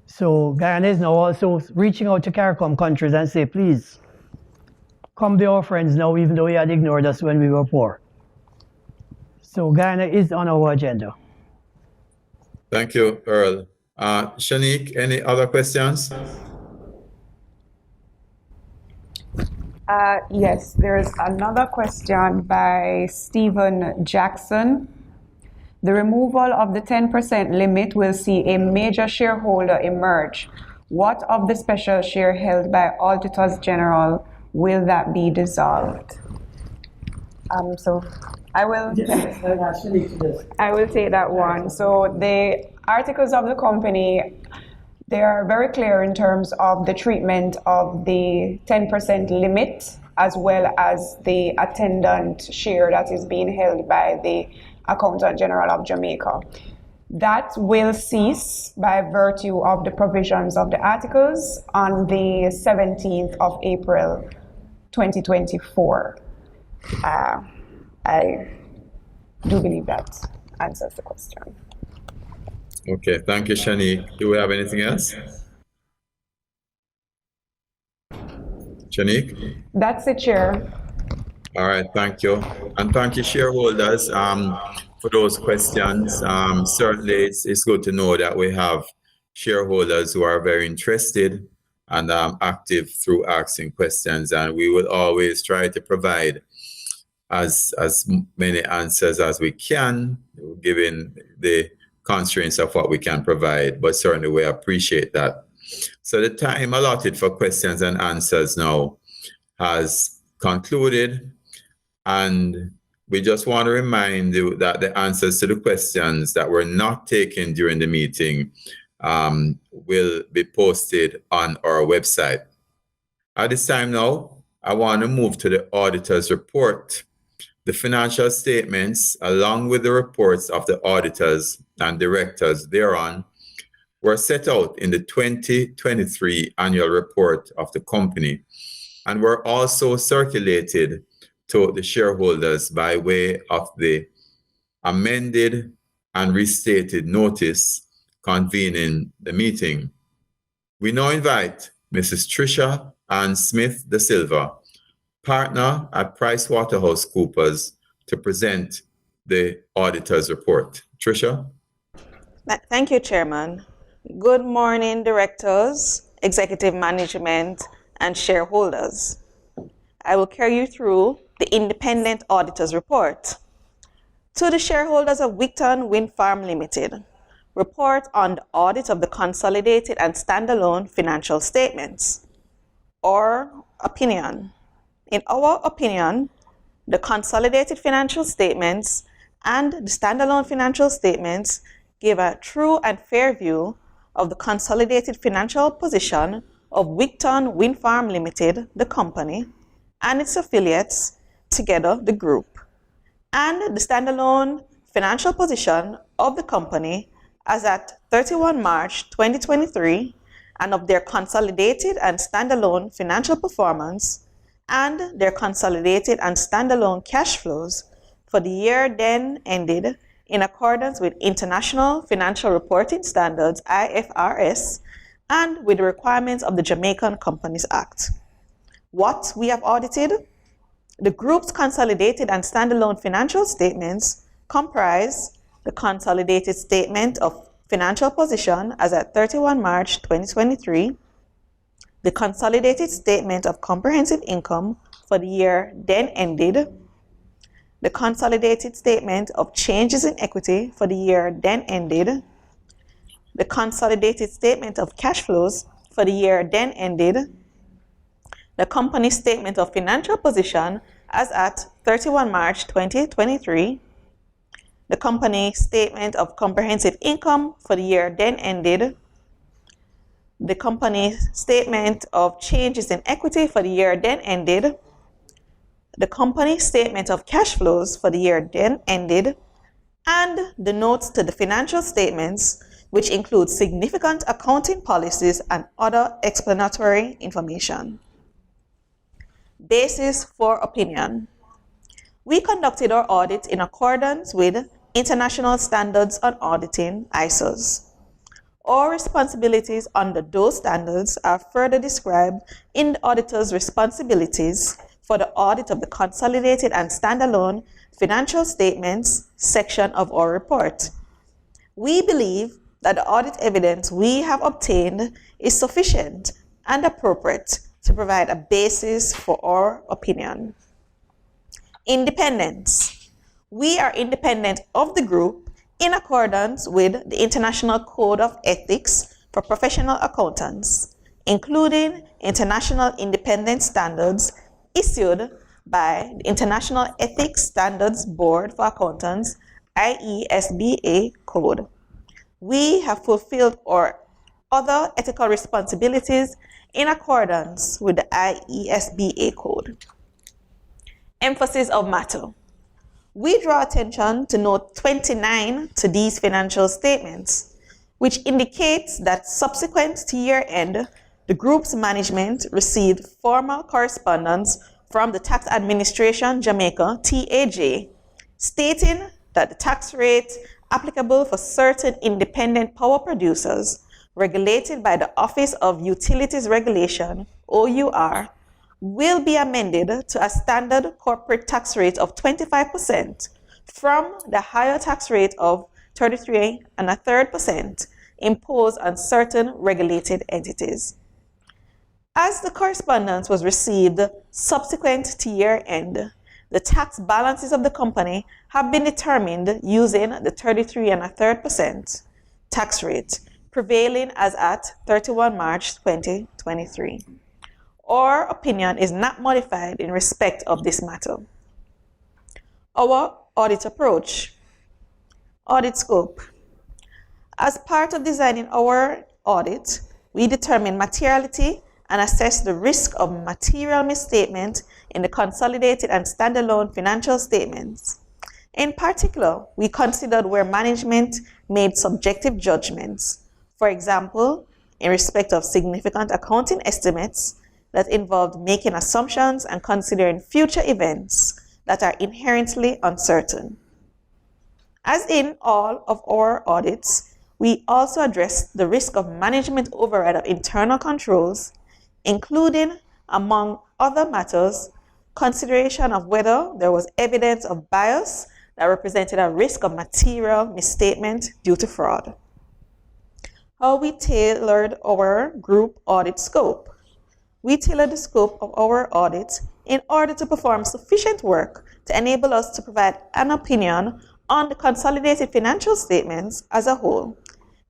So Guyana is now also reaching out to CARICOM countries and say, please, come be our friends now, even though you had ignored us when we were poor. So Guyana is on our agenda. Thank you, Earl. Shanique, any other questions? Yes, there's another question by Stephen Jackson. The removal of the 10% limit will see a major shareholder emerge. What of the special share held by Auditors General? Will that be dissolved? So I will. Yes, I'll ask you to this. I will take that one. So the articles of the company, they are very clear in terms of the treatment of the 10% limit as well as the attendant share that is being held by the Accountant General of Jamaica. That will cease by virtue of the provisions of the articles on the 17th of April 2024. I do believe that answers the question. Okay, thank you, Shanique. Do we have anything else? Shanique? That's it, Chair. All right, thank you. And thank you, shareholders, for those questions. Certainly, it's good to know that we have shareholders who are very interested and active through asking questions. And we will always try to provide as many answers as we can, given the constraints of what we can provide. But certainly, we appreciate that. So the time allotted for questions and answers now has concluded. And we just want to remind you that the answers to the questions that were not taken during the meeting will be posted on our website. At this time now, I want to move to the auditor's report. The financial statements, along with the reports of the auditors and directors thereon, were set out in the 2023 annual report of the company and were also circulated to the shareholders by way of the amended and restated notice convening the meeting. We now invite Mrs. Tricia Ann Smith da Silva, partner at PricewaterhouseCoopers, to present the auditor's report. Tricia? Thank you, Chairman. Good morning, directors, executive management, and shareholders. I will carry you through the independent auditor's report. To the shareholders of Wigton Windfarm Limited, report on the audit of the consolidated and standalone financial statements, or opinion. In our opinion, the consolidated financial statements and the standalone financial statements give a true and fair view of the consolidated financial position of Wigton Windfarm Limited, the company, and its affiliates, together the group, and the standalone financial position of the company as at 31 March 2023, and of their consolidated and standalone financial performance and their consolidated and standalone cash flows for the year then ended in accordance with International Financial Reporting Standards, IFRS, and with the requirements of the Jamaican Companies Act. What we have audited? The group's consolidated and standalone financial statements comprise the consolidated statement of financial position as at 31 March 2023, the consolidated statement of comprehensive income for the year then ended, the consolidated statement of changes in equity for the year then ended, the consolidated statement of cash flows for the year then ended, the company's statement of financial position as at 31 March 2023, the company statement of comprehensive income for the year then ended, the company statement of changes in equity for the year then ended, the company statement of cash flows for the year then ended, and the notes to the financial statements, which include significant accounting policies and other explanatory information. Basis for opinion. We conducted our audit in accordance with International Standards on Auditing, ISOs. Our responsibilities under those standards are further described in the auditor's responsibilities for the audit of the consolidated and standalone financial statements section of our report. We believe that the audit evidence we have obtained is sufficient and appropriate to provide a basis for our opinion. Independence. We are independent of the group in accordance with the International Code of Ethics for Professional Accountants, including International Independence Standards issued by the International Ethics Standards Board for Accountants, IESBA code. We have fulfilled our other ethical responsibilities in accordance with the IESBA code. Emphasis of matter. We draw attention to note 29 to these financial statements, which indicates that subsequent to year end, the group's management received formal correspondence from the Tax Administration Jamaica, TAJ, stating that the tax rate applicable for certain independent power producers regulated by the Office of Utilities Regulation, OUR, will be amended to a standard corporate tax rate of 25% from the higher tax rate of 33.33% imposed on certain regulated entities. As the correspondence was received subsequent to year end, the tax balances of the company have been determined using the 33.33% tax rate prevailing as at 31 March 2023. Our opinion is not modified in respect of this matter. Our audit approach. Audit scope. As part of designing our audit, we determine materiality and assess the risk of material misstatement in the consolidated and standalone financial statements. In particular, we considered where management made subjective judgments, for example, in respect of significant accounting estimates that involved making assumptions and considering future events that are inherently uncertain. As in all of our audits, we also address the risk of management override of internal controls, including, among other matters, consideration of whether there was evidence of bias that represented a risk of material misstatement due to fraud. How we tailored our group audit scope. We tailored the scope of our audit in order to perform sufficient work to enable us to provide an opinion on the consolidated financial statements as a whole,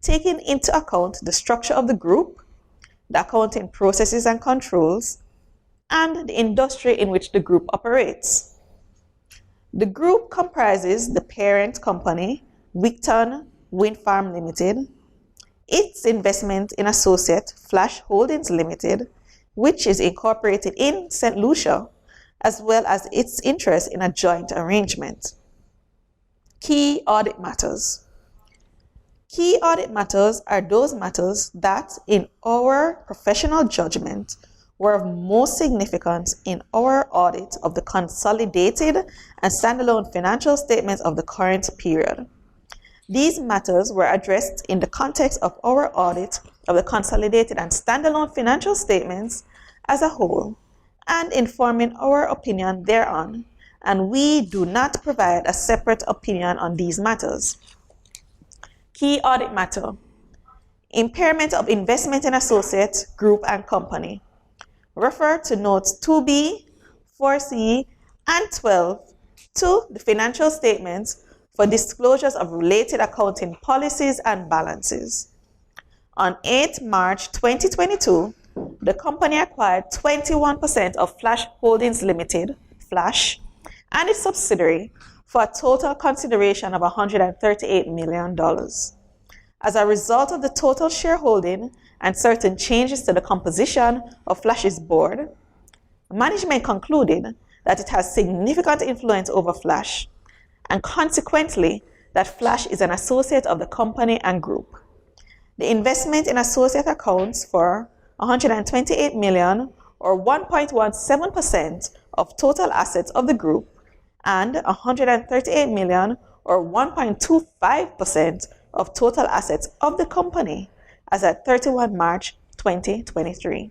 taking into account the structure of the group, the accounting processes and controls, and the industry in which the group operates. The group comprises the parent company, Wigton Windfarm Limited, its investment in associate Flash Holdings Limited, which is incorporated in St. Lucia, as well as its interest in a joint arrangement. Key audit matters. Key audit matters are those matters that, in our professional judgment, were of most significance in our audit of the consolidated and standalone financial statements of the current period. These matters were addressed in the context of our audit of the consolidated and standalone financial statements as a whole and informing our opinion thereon, and we do not provide a separate opinion on these matters. Key audit matter. Impairment of investment in associate, group, and company. Refer to notes 2B, 4C, and 12 to the financial statements for disclosures of related accounting policies and balances. On 8 March 2022, the company acquired 21% of Flash Holdings Limited, Flash, and its subsidiary for a total consideration of $138 million. As a result of the total shareholding and certain changes to the composition of Flash's board, management concluded that it has significant influence over Flash, and consequently that Flash is an associate of the company and group. The investment in associate accounts for $128 million, or 1.17% of total assets of the group, and $138 million, or 1.25% of total assets of the company as at 31 March 2023.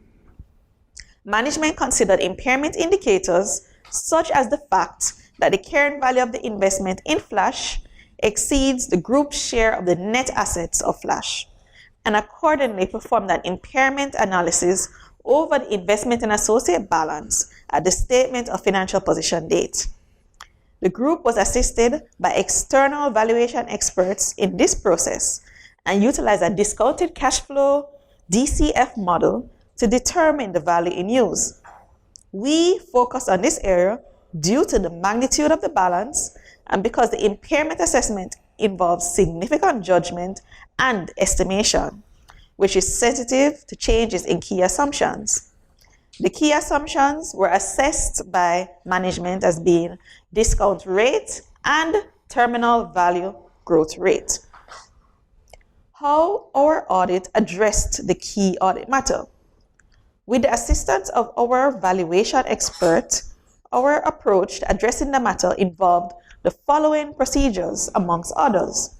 Management considered impairment indicators such as the fact that the carrying value of the investment in Flash exceeds the group's share of the net assets of Flash, and accordingly performed an impairment analysis over the investment in associate balance at the statement of financial position date. The group was assisted by external valuation experts in this process and utilized a discounted cash flow DCF model to determine the value in use. We focused on this area due to the magnitude of the balance and because the impairment assessment involves significant judgment and estimation, which is sensitive to changes in key assumptions. The key assumptions were assessed by management as being discount rate and terminal value growth rate. How our audit addressed the key audit matter. With the assistance of our valuation expert, our approach to addressing the matter involved the following procedures, amongst others.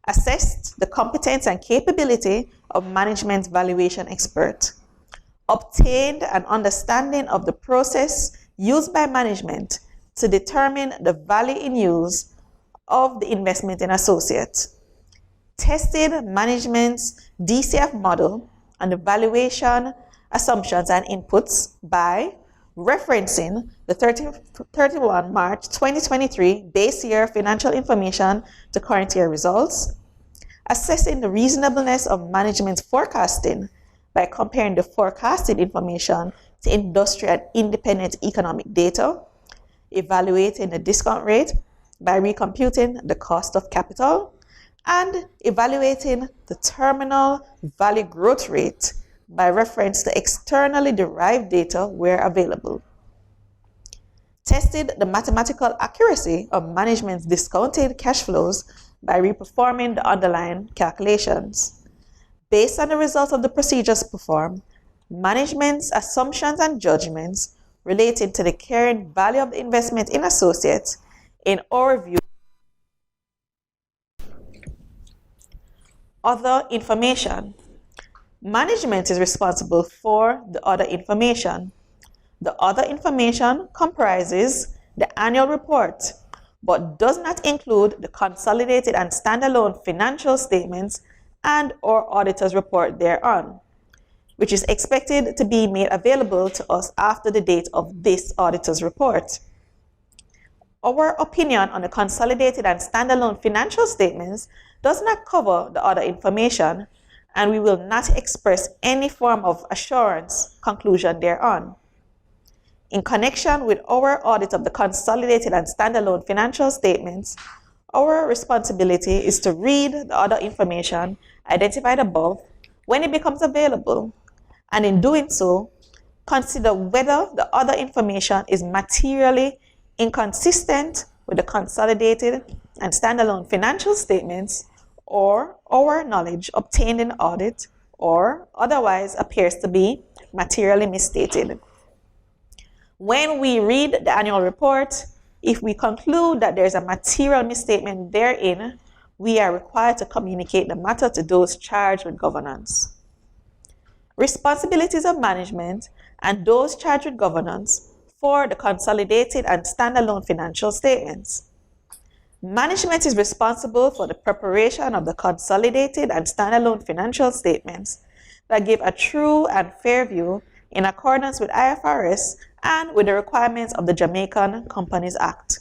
Assessed the competence and capability of management valuation expert. Obtained an understanding of the process used by management to determine the value in use of the investment in associates. Tested management's DCF model and the valuation assumptions and inputs by referencing the 31 March 2023 base year financial information to current year results, assessing the reasonableness of management's forecasting by comparing the forecasted information to industry and independent economic data, evaluating the discount rate by recomputing the cost of capital, and evaluating the terminal value growth rate by reference to externally derived data where available. Tested the mathematical accuracy of management's discounted cash flows by reperforming the underlying calculations. Based on the results of the procedures performed, management's assumptions and judgments relating to the carrying value of the investment in associates, in our view, other information. Management is responsible for the other information. The other information comprises the annual report, but does not include the consolidated and standalone financial statements and or auditor's report thereon, which is expected to be made available to us after the date of this auditor's report. Our opinion on the consolidated and standalone financial statements does not cover the other information, and we will not express any form of assurance conclusion thereon. In connection with our audit of the consolidated and standalone financial statements, our responsibility is to read the other information identified above when it becomes available, and in doing so, consider whether the other information is materially inconsistent with the consolidated and standalone financial statements or our knowledge obtained in audit, or otherwise appears to be materially misstated. When we read the annual report, if we conclude that there is a material misstatement therein, we are required to communicate the matter to those charged with governance. Responsibilities of management and those charged with governance for the consolidated and standalone financial statements. Management is responsible for the preparation of the consolidated and standalone financial statements that give a true and fair view in accordance with IFRS and with the requirements of the Jamaican Companies Act,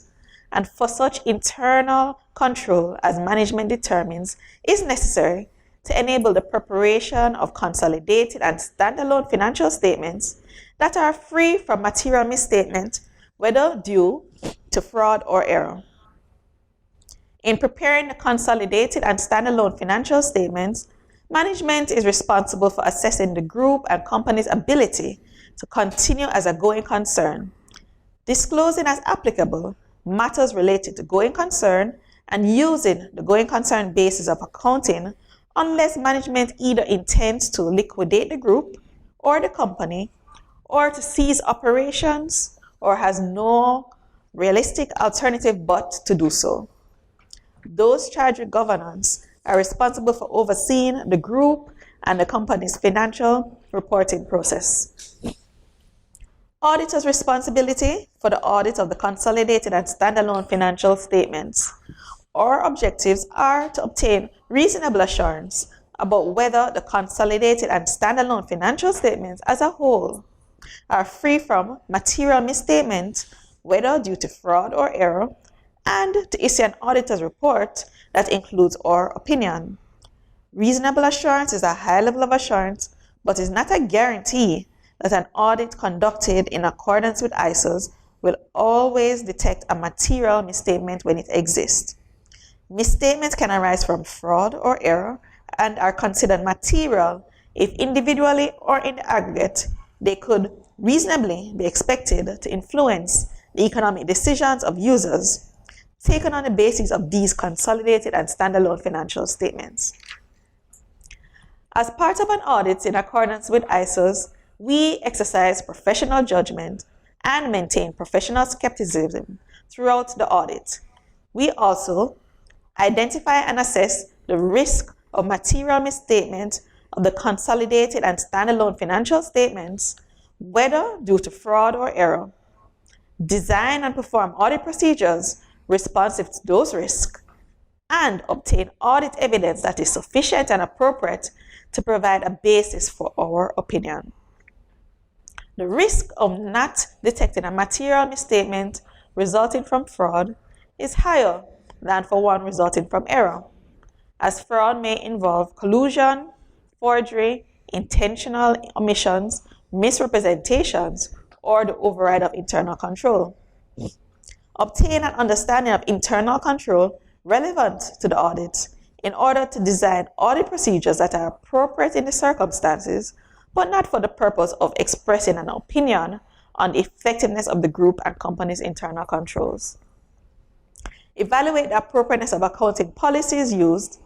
and for such internal control as management determines is necessary to enable the preparation of consolidated and standalone financial statements that are free from material misstatement, whether due to fraud or error. In preparing the consolidated and standalone financial statements, management is responsible for assessing the group and company's ability to continue as a going concern, disclosing as applicable matters related to going concern, and using the going concern basis of accounting unless management either intends to liquidate the group or the company, or to cease operations, or has no realistic alternative but to do so. Those charged with governance are responsible for overseeing the group and the company's financial reporting process. Auditor's responsibility for the audit of the consolidated and standalone financial statements. Our objectives are to obtain reasonable assurance about whether the consolidated and standalone financial statements as a whole are free from material misstatement, whether due to fraud or error, and to issue an auditor's report that includes our opinion. Reasonable assurance is a high level of assurance, but is not a guarantee that an audit conducted in accordance with ISOs will always detect a material misstatement when it exists. Misstatements can arise from fraud or error and are considered material if individually or in the aggregate they could reasonably be expected to influence the economic decisions of users taken on the basis of these consolidated and standalone financial statements. As part of an audit in accordance with ISOs, we exercise professional judgment and maintain professional skepticism throughout the audit. We also identify and assess the risk of material misstatement of the consolidated and standalone financial statements, whether due to fraud or error, design and perform audit procedures responsive to those risks, and obtain audit evidence that is sufficient and appropriate to provide a basis for our opinion. The risk of not detecting a material misstatement resulting from fraud is higher than for one resulting from error, as fraud may involve collusion, forgery, intentional omissions, misrepresentations, or the override of internal control. Obtain an understanding of internal control relevant to the audit in order to design audit procedures that are appropriate in the circumstances, but not for the purpose of expressing an opinion on the effectiveness of the group and company's internal controls. Evaluate the appropriateness of accounting policies used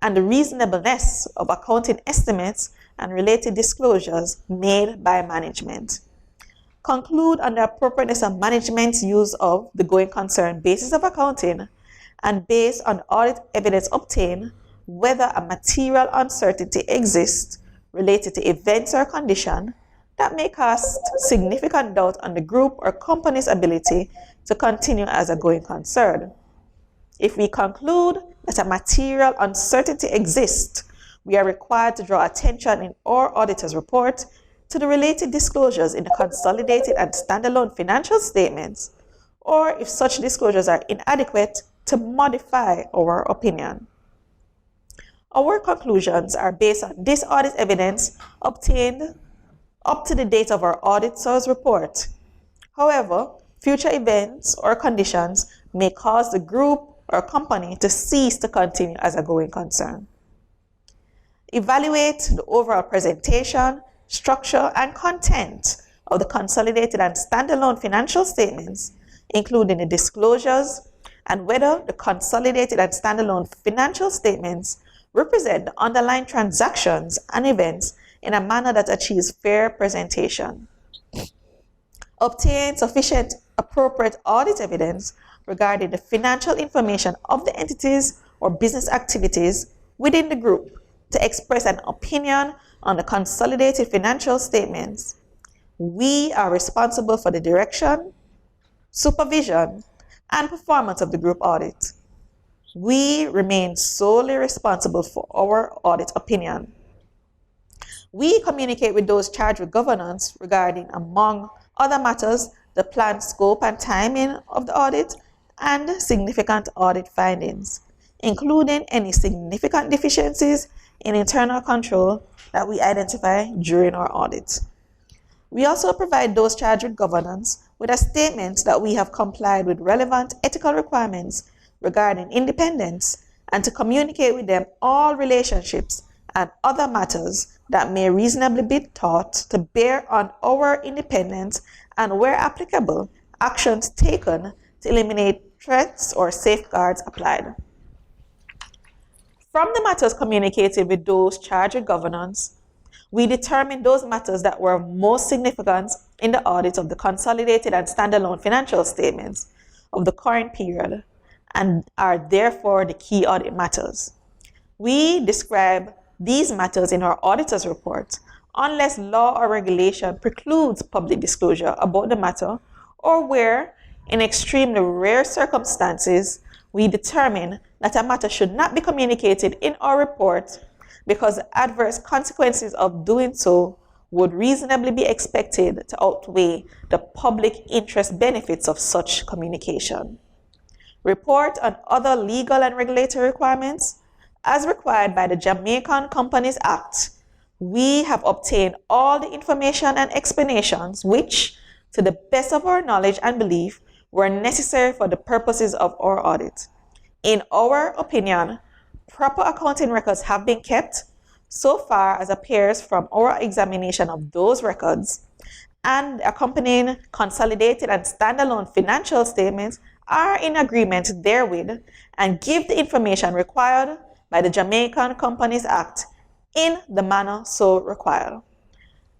and the reasonableness of accounting estimates and related disclosures made by management. Conclude on the appropriateness of management's use of the going concern basis of accounting, and based on audit evidence obtained, whether a material uncertainty exists related to events or condition that may cast significant doubt on the group or company's ability to continue as a going concern. If we conclude that a material uncertainty exists, we are required to draw attention in our auditor's report to the related disclosures in the consolidated and standalone financial statements, or if such disclosures are inadequate, to modify our opinion. Our conclusions are based on this audit evidence obtained up to the date of our auditor's report. However, future events or conditions may cause the group or company to cease to continue as a going concern. Evaluate the overall presentation, structure, and content of the consolidated and standalone financial statements, including the disclosures, and whether the consolidated and standalone financial statements represent the underlying transactions and events in a manner that achieves fair presentation. Obtain sufficient appropriate audit evidence regarding the financial information of the entities or business activities within the group to express an opinion on the consolidated financial statements. We are responsible for the direction, supervision, and performance of the group audit. We remain solely responsible for our audit opinion. We communicate with those charged with governance regarding, among other matters, the planned scope and timing of the audit and significant audit findings, including any significant deficiencies in internal control that we identify during our audit. We also provide those charged with governance with a statement that we have complied with relevant ethical requirements regarding independence, and to communicate with them all relationships and other matters that may reasonably be thought to bear on our independence, and where applicable, actions taken to eliminate threats or safeguards applied. From the matters communicated with those charged with governance, we determined those matters that were most significant in the audit of the consolidated and standalone financial statements of the current period, and are therefore the key audit matters. We describe these matters in our auditor's report unless law or regulation precludes public disclosure about the matter, or where, in extremely rare circumstances, we determine that a matter should not be communicated in our report because the adverse consequences of doing so would reasonably be expected to outweigh the public interest benefits of such communication. Report on other legal and regulatory requirements. As required by the Jamaican Companies Act, we have obtained all the information and explanations which, to the best of our knowledge and belief, were necessary for the purposes of our audit. In our opinion, proper accounting records have been kept so far as appears from our examination of those records, and the accompanying consolidated and standalone financial statements are in agreement therewith and give the information required by the Jamaican Companies Act in the manner so required.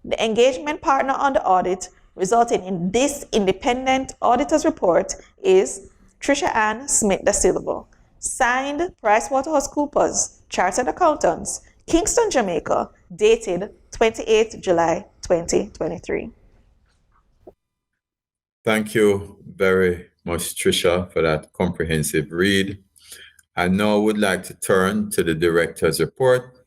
The engagement partner on the audit resulting in this independent auditor's report is Tricia Ann Smith da Silva, signed PricewaterhouseCoopers, Chartered Accountants, Kingston, Jamaica, dated 28 July 2023. Thank you very much, Tricia, for that comprehensive read. I now would like to turn to the director's report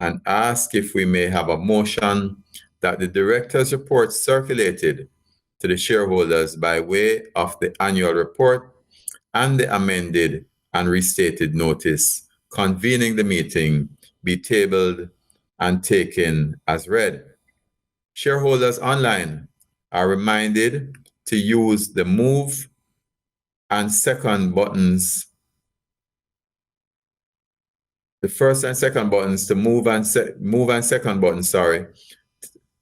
and ask if we may have a motion that the director's report circulated to the shareholders by way of the annual report and the amended and restated notice convening the meeting be tabled and taken as read. Shareholders online are reminded to use the move and second buttons, the first and second buttons to move and second button,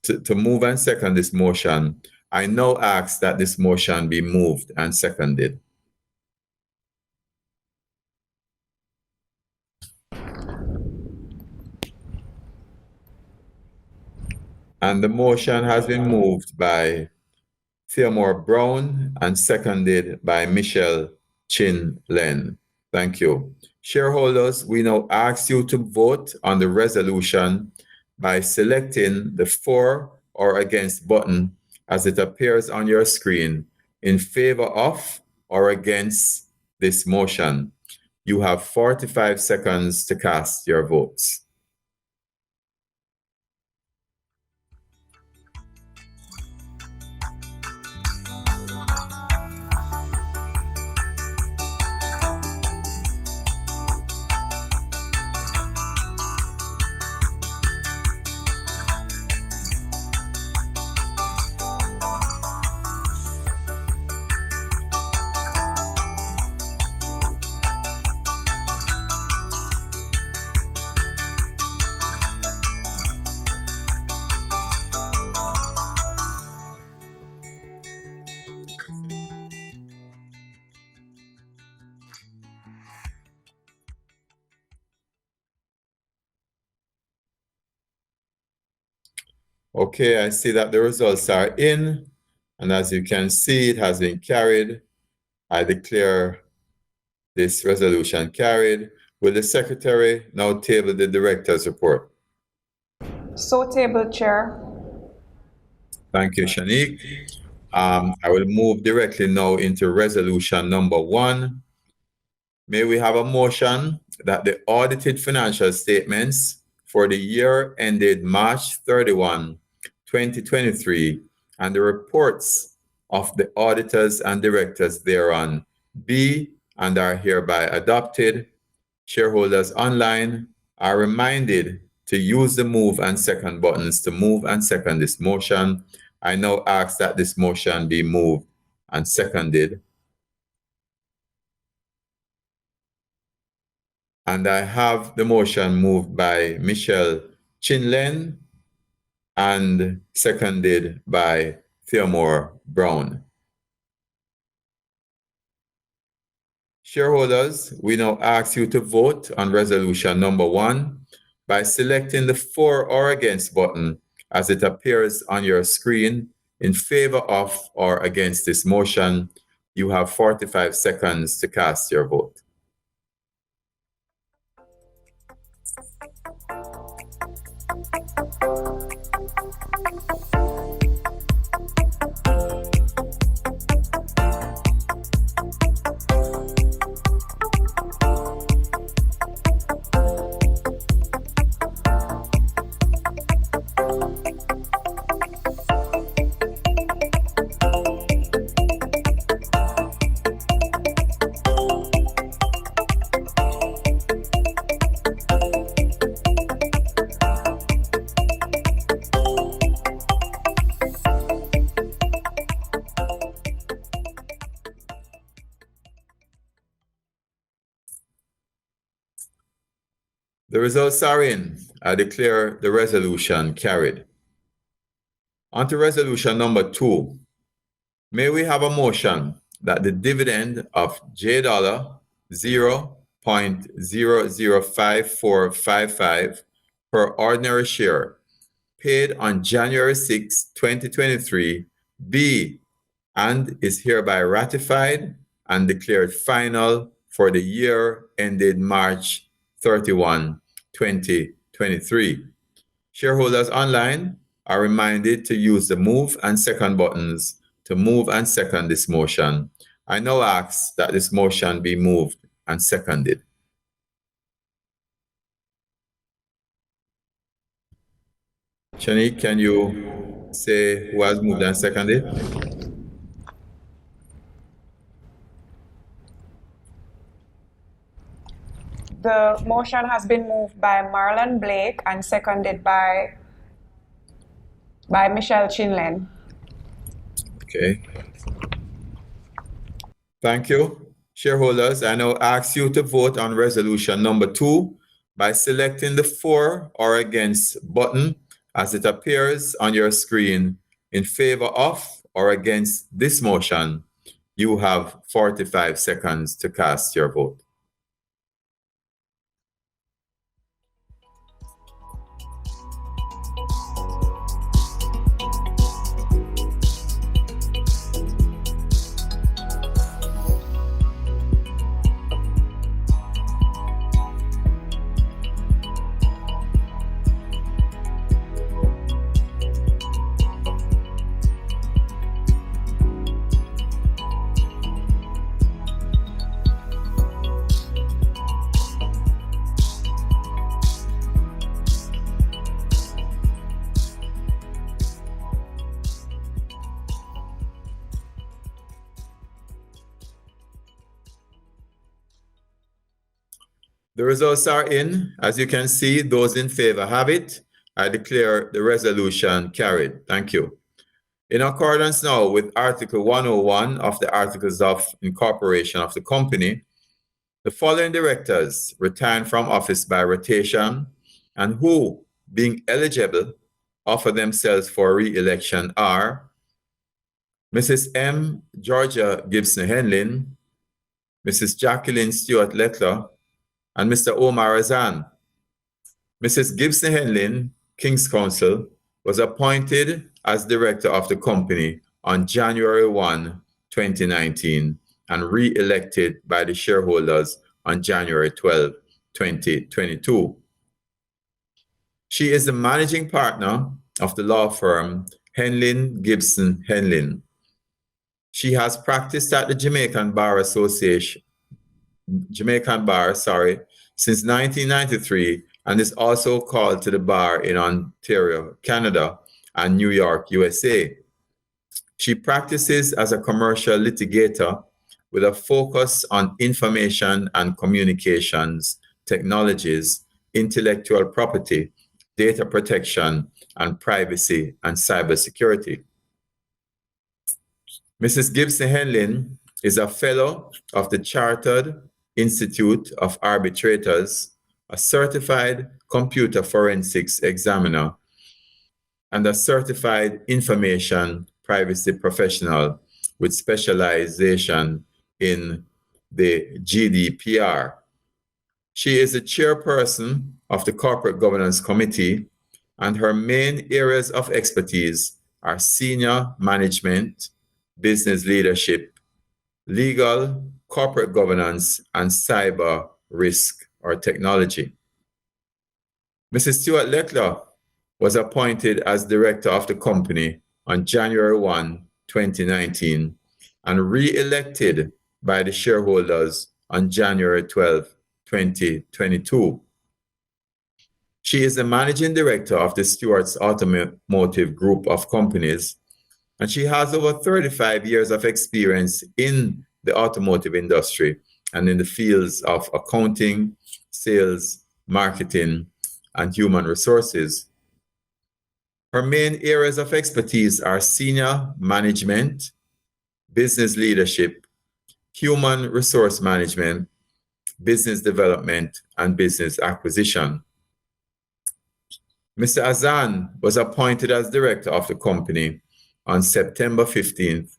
to move and second this motion. I now ask that this motion be moved and seconded. And the motion has been moved by Theodore Brown and seconded by Michelle Chin Len. Thank you. Shareholders, we now ask you to vote on the resolution by selecting the for or against button as it appears on your screen in favor of or against this motion. You have 45 seconds to cast your votes. Okay, I see that the results are in, and as you can see, it has been carried. I declare this resolution carried. Will the secretary now table the director's report? So tabled, Chair. Thank you, Shanique. I will move directly now into resolution number 1. May we have a motion that the audited financial statements for the year ended March 31, 2023, and the reports of the auditors and directors thereon be and are hereby adopted. Shareholders online are reminded to use the move and second buttons to move and second this motion. I now ask that this motion be moved and seconded. And I have the motion moved by Michelle Chinlen and seconded by Theodore Brown. Shareholders, we now ask you to vote on resolution number 1 by selecting the for or against button as it appears on your screen in favor of or against this motion. You have 45 seconds to cast your vote. The results are in. I declare the resolution carried. On to resolution number 2. May we have a motion that the dividend of J dollar 0.005455 per ordinary share paid on January 6, 2023 be and is hereby ratified and declared final for the year ended March 31, 2023. Shareholders online are reminded to use the move and second buttons to move and second this motion. I now ask that this motion be moved and seconded. Shanique, can you say who has moved and seconded? The motion has been moved by Marlon Blake and seconded by Michelle Chinlen. Okay. Thank you. Shareholders, I now ask you to vote on resolution number 2 by selecting the for or against button as it appears on your screen. In favor of or against this motion, you have 45 seconds to cast your vote. The results are in. As you can see, those in favor have it. I declare the resolution carried. Thank you. In accordance now with Article 101 of the Articles of Incorporation of the company, the following directors return from office by rotation and who, being eligible, offer themselves for re-election are Mrs. M. Georgia Gibson Henlin, Mrs. Jacqueline Stewart Leckler, and Mr. Omar Azan. Mrs. Gibson Henlin, King's Counsel, was appointed as director of the company on January 1, 2019, and re-elected by the shareholders on January 12, 2022. She is the managing partner of the law firm Henlin Gibson Henlin. She has practiced at the Jamaican Bar since 1993 and is also called to the bar in Ontario, Canada and New York, USA. She practices as a commercial litigator with a focus on information and communications technologies, intellectual property, data protection, and privacy and cybersecurity. Mrs. Gibson Henlin is a fellow of the Chartered Institute of Arbitrators, a certified computer forensics examiner, and a certified information privacy professional with specialization in the GDPR. She is the chairperson of the Corporate Governance Committee, and her main areas of expertise are senior management, business leadership, legal, corporate governance, and cyber risk or technology. Mrs. Stewart Leckler was appointed as director of the company on January 1, 2019, and re-elected by the shareholders on January 12, 2022. She is the managing director of the Stewart's Automotive Group of Companies, and she has over 35 years of experience in the automotive industry and in the fields of accounting, sales, marketing, and human resources. Her main areas of expertise are senior management, business leadership, human resource management, business development, and business acquisition. Mr. Azan was appointed as director of the company on September 15th,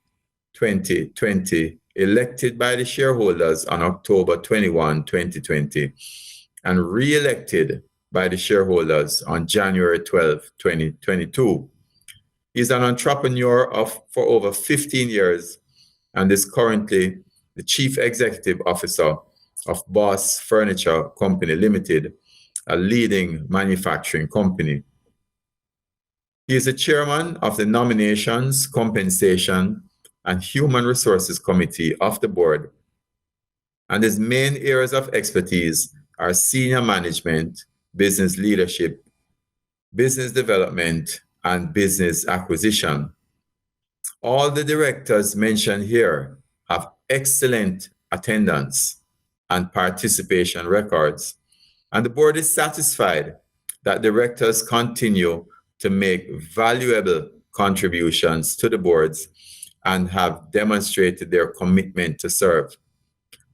2020, elected by the shareholders on October 21, 2020, and re-elected by the shareholders on January 12, 2022. He's an entrepreneur for over 15 years and is currently the Chief Executive Officer of Boss Furniture Company Limited, a leading manufacturing company. He is the chairman of the Nominations, Compensation, and Human Resources Committee of the board, and his main areas of expertise are senior management, business leadership, business development, and business acquisition. All the directors mentioned here have excellent attendance and participation records, and the board is satisfied that directors continue to make valuable contributions to the boards and have demonstrated their commitment to serve.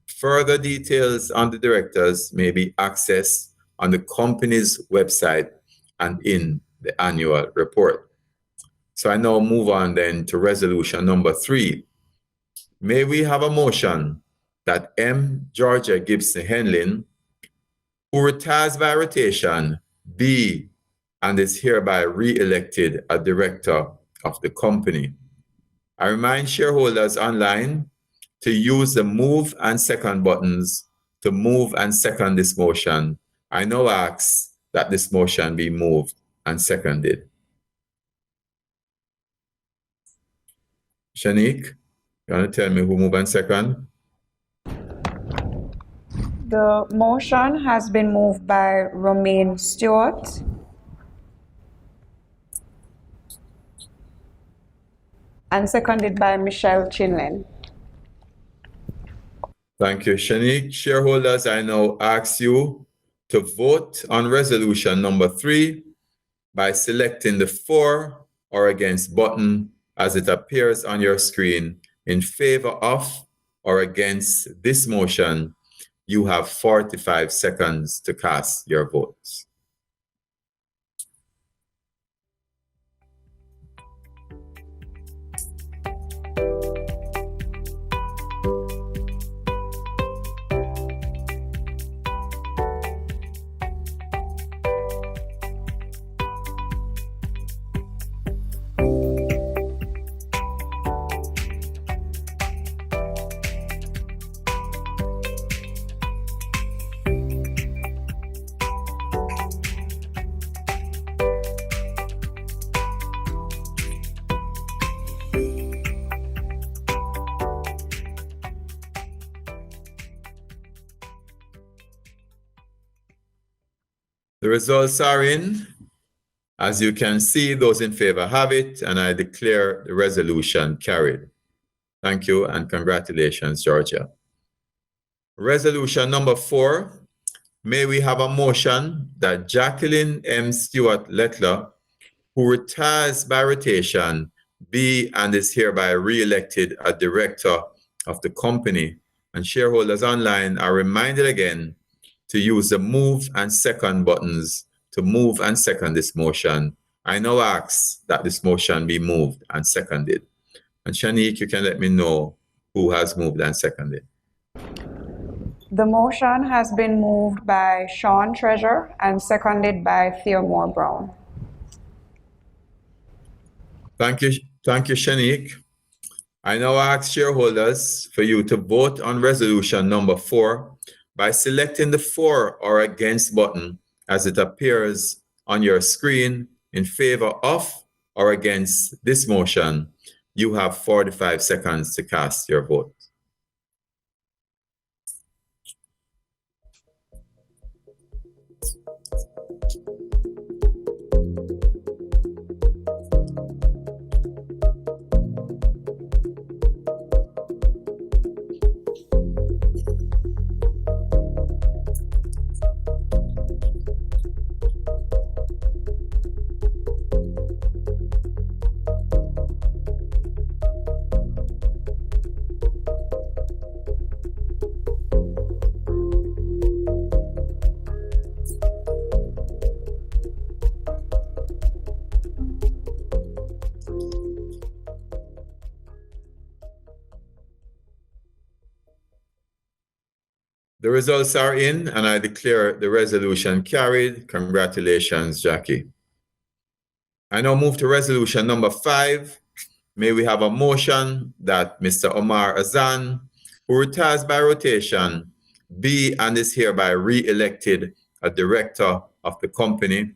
Further details on the directors may be accessed on the company's website and in the annual report. So I now move on then to resolution number 3. May we have a motion that M. Georgia Gibson Henlin, who retires by rotation, be and is hereby re-elected a director of the company. I remind shareholders online to use the move and second buttons to move and second this motion. I now ask that this motion be moved and seconded. Shanique, you want to tell me who moved and second? The motion has been moved by Romaine Stewart and seconded by Michelle Chinlin. Thank you, Shanique. Shareholders, I now ask you to vote on resolution number 3 by selecting the for or against button as it appears on your screen. In favor of or against this motion, you have 45 seconds to cast your votes. The results are in. As you can see, those in favor have it, and I declare the resolution carried. Thank you and congratulations, Georgia. Resolution number 4, may we have a motion that Jacqueline M. Stewart Lettler, who retires by rotation, be and is hereby re-elected a director of the company, and shareholders online are reminded again to use the move and second buttons to move and second this motion. I now ask that this motion be moved and seconded. And Shanique, you can let me know who has moved and seconded. The motion has been moved by Sean Treasure and seconded by Theomore Brown. Thank you, Shanique. I now ask shareholders for you to vote on resolution number 4 by selecting the for or against button as it appears on your screen. In favor of or against this motion, you have 45 seconds to cast your vote. The results are in, and I declare the resolution carried. Congratulations, Jackie. I now move to resolution number 5. May we have a motion that Mr. Omar Azan, who retires by rotation, be and is hereby re-elected a director of the company.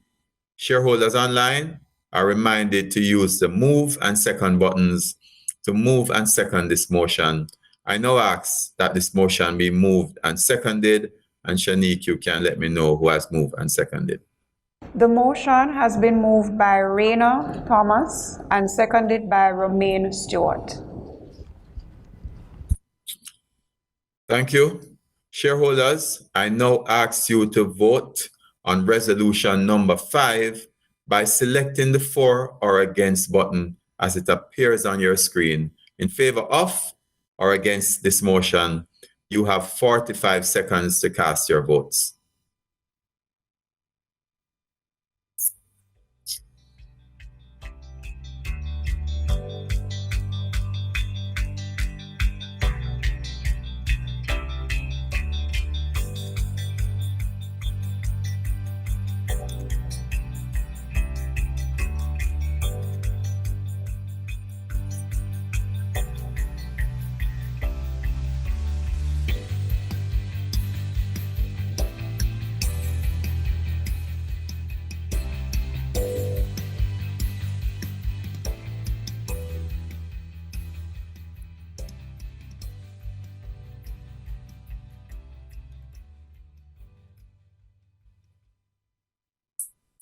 Shareholders online are reminded to use the move and second buttons to move and second this motion. I now ask that this motion be moved and seconded, and Shanique, you can let me know who has moved and seconded. The motion has been moved by Raina Thomas and seconded by Romaine Stewart. Thank you. Shareholders, I now ask you to vote on resolution number 5 by selecting the for or against button as it appears on your screen. In favor of or against this motion, you have 45 seconds to cast your votes.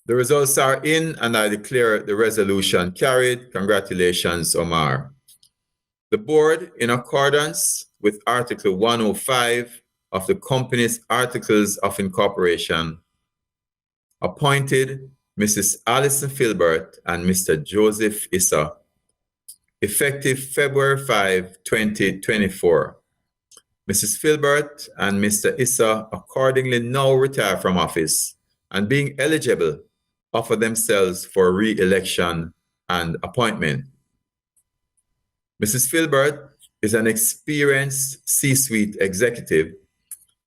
The results are in, and I declare the resolution carried. Congratulations, Omar. The board, in accordance with Article 105 of the company's Articles of Incorporation, appointed Mrs. Alison Filbert and Mr. Joseph Issa, effective February 5, 2024. Mrs. Filbert and Mr. Issa accordingly now retire from office and, being eligible, offer themselves for re-election and appointment. Mrs. Filbert is an experienced C-suite executive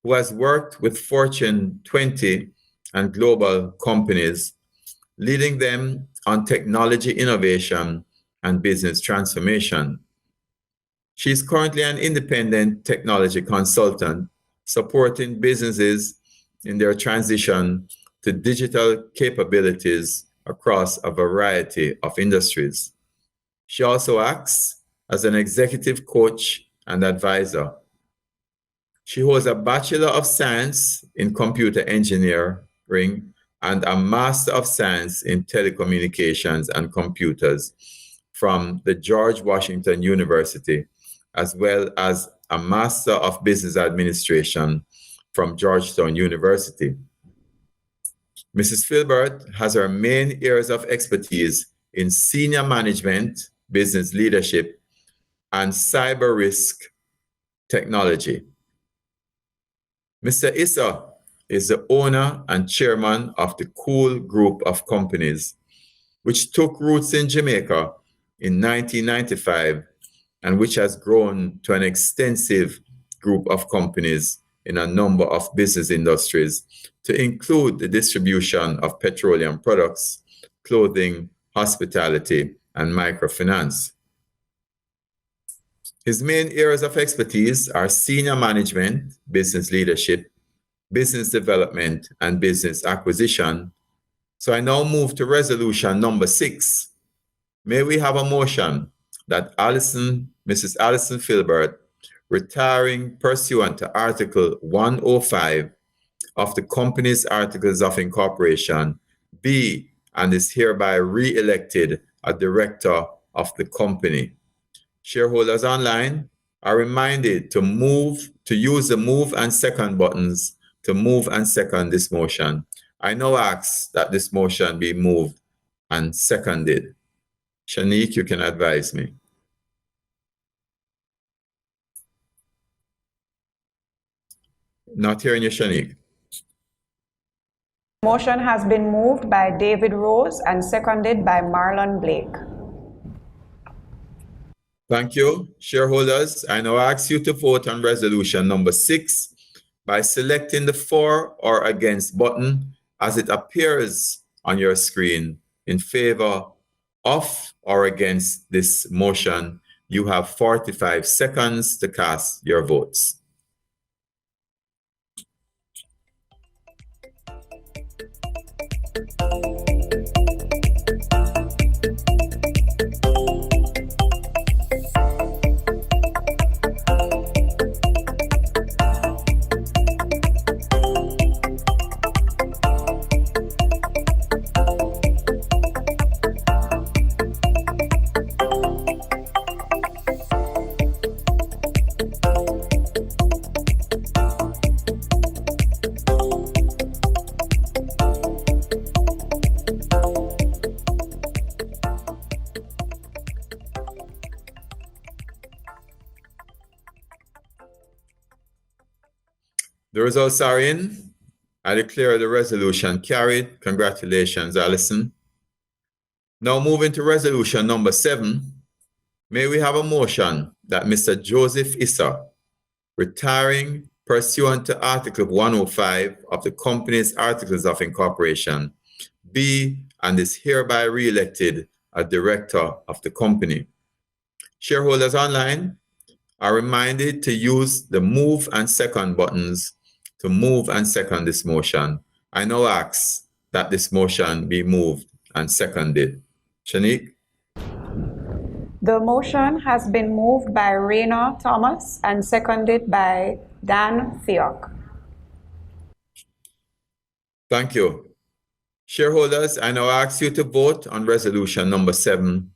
who has worked with Fortune 20 and global companies, leading them on technology innovation and business transformation. She is currently an independent technology consultant supporting businesses in their transition to digital capabilities across a variety of industries. She also acts as an executive coach and advisor. She holds a Bachelor of Science in Computer Engineering and a Master of Science in Telecommunications and Computers from the George Washington University, as well as a Master of Business Administration from Georgetown University. Mrs. Filbert has her main areas of expertise in senior management, business leadership, and cyber risk technology. Mr. Issa is the owner and chairman of the Cool Group of Companies, which took roots in Jamaica in 1995 and which has grown to an extensive group of companies in a number of business industries, to include the distribution of petroleum products, clothing, hospitality, and microfinance. His main areas of expertise are senior management, business leadership, business development, and business acquisition. So I now move to resolution number 6. May we have a motion that Mrs. Alison Filbert, retiring pursuant to Article 105 of the company's Articles of Incorporation, be and is hereby re-elected a director of the company. Shareholders online are reminded to use the move and second buttons to move and second this motion. I now ask that this motion be moved and seconded. Shanique, you can advise me. Not hearing you, Shanique. Motion has been moved by David Rose and seconded by Marlon Blake. Thank you. Shareholders, I now ask you to vote on resolution number 6 by selecting the for or against button as it appears on your screen. In favor of or against this motion, you have 45 seconds to cast your votes. The results are in. I declare the resolution carried. Congratulations, Alison. Now moving to resolution number 7. May we have a motion that Mr. Joseph Issa, retiring pursuant to Article 105 of the Company's Articles of Incorporation, be and is hereby re-elected a director of the company. Shareholders online are reminded to use the move and second buttons to move and second this motion. I now ask that this motion be moved and seconded. Shanique? The motion has been moved by Raina Thomas and seconded by Dan Theok. Thank you. Shareholders, I now ask you to vote on resolution number 7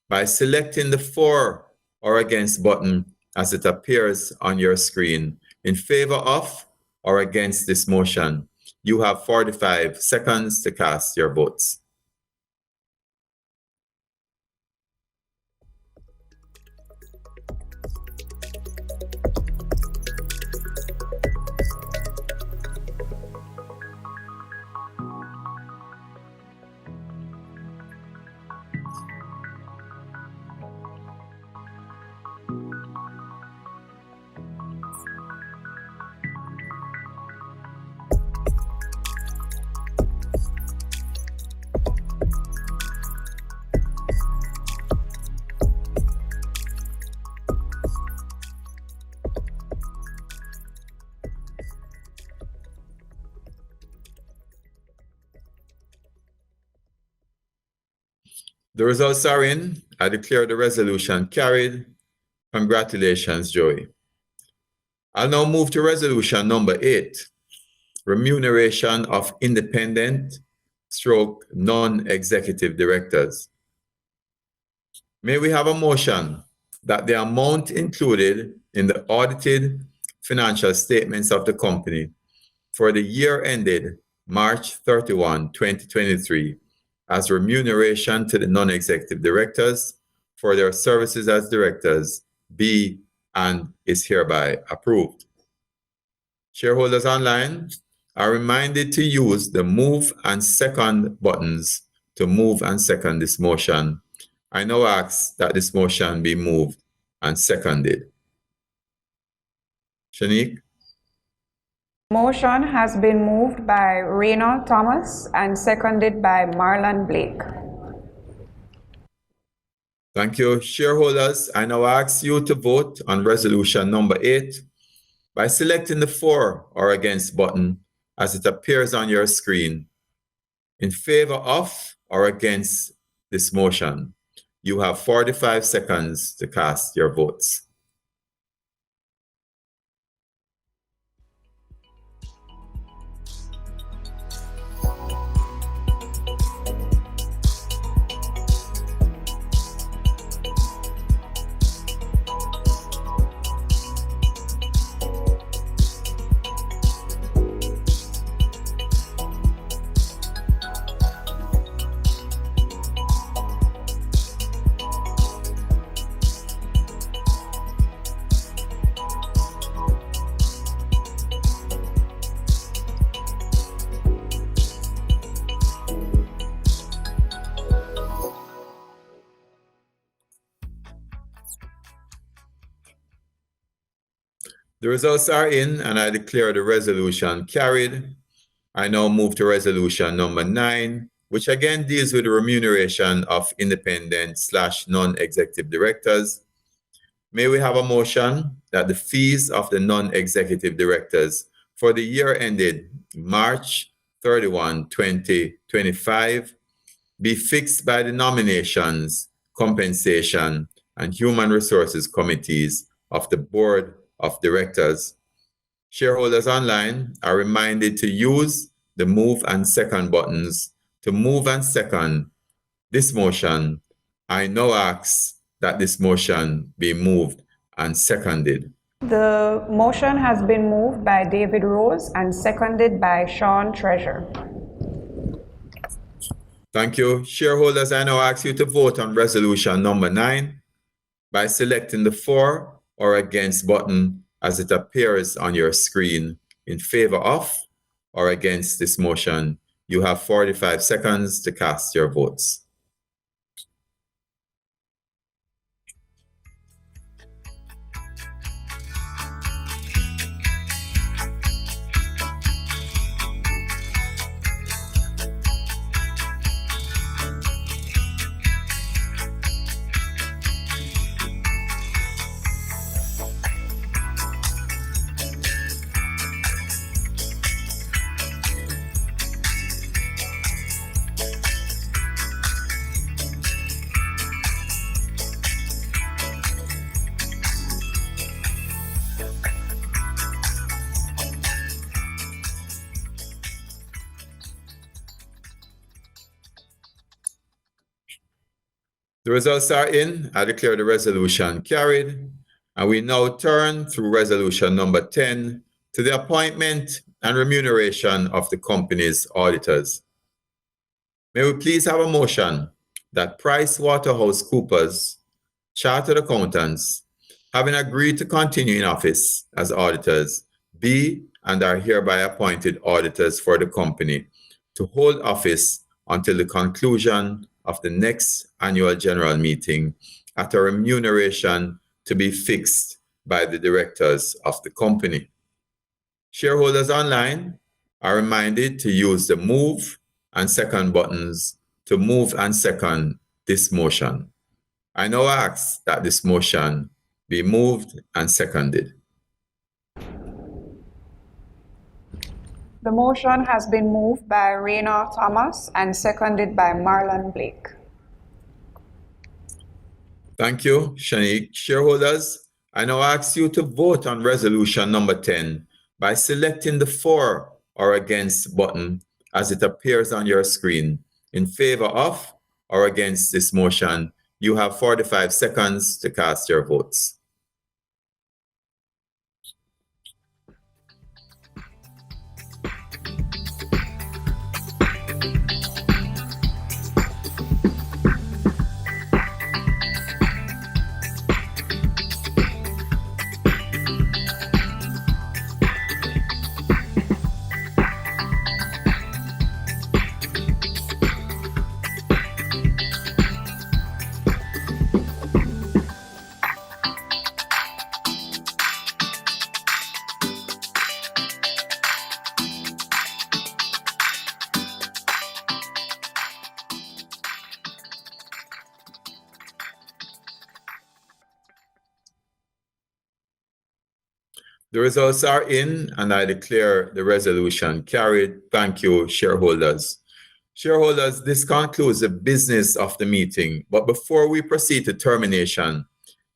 by selecting the for or against button as it appears on your screen. In favor of or against this motion, you have 45 seconds to cast your votes. The results are in. I declare the resolution carried. Congratulations, Joey. I'll now move to resolution number 8, remuneration of independent stroke non-executive directors. May we have a motion that the amount included in the audited financial statements of the company for the year ended March 31, 2023, as remuneration to the non-executive directors for their services as directors be and is hereby approved. Shareholders online are reminded to use the move and second buttons to move and second this motion. I now ask that this motion be moved and seconded. Shanique? Motion has been moved by Raina Thomas and seconded by Marlon Blake. Thank you. Shareholders, I now ask you to vote on resolution number 8 by selecting the for or against button as it appears on your screen. In favor of or against this motion, you have 45 seconds to cast your votes. The results are in, and I declare the resolution carried. I now move to resolution number 9, which again deals with the remuneration of independent/non-executive directors. May we have a motion that the fees of the non-executive directors for the year ended March 31, 2025 be fixed by the Nominations, Compensation, and Human Resources Committees of the Board of Directors. Shareholders online are reminded to use the move and second buttons to move and second this motion. I now ask that this motion be moved and seconded. The motion has been moved by David Rose and seconded by Sean Treasure. Thank you. Shareholders, I now ask you to vote on resolution number 9 by selecting the for or against button as it appears on your screen. In favor of or against this motion, you have 45 seconds to cast your votes. The results are in. I declare the resolution carried. And we now turn through resolution number 10 to the appointment and remuneration of the company's auditors. May we please have a motion that PricewaterhouseCoopers Chartered Accountants, having agreed to continue in office as auditors, be and are hereby appointed auditors for the company to hold office until the conclusion of the next annual general meeting at a remuneration to be fixed by the directors of the company. Shareholders online are reminded to use the move and second buttons to move and second this motion. I now ask that this motion be moved and seconded. The motion has been moved by Raynor Thomas and seconded by Marlon Blake. Thank you, Shanique. Shareholders, I now ask you to vote on resolution number 10 by selecting the for or against button as it appears on your screen. In favor of or against this motion, you have 45 seconds to cast your votes. The results are in, and I declare the resolution carried. Thank you, shareholders. Shareholders, this concludes the business of the meeting. But before we proceed to termination,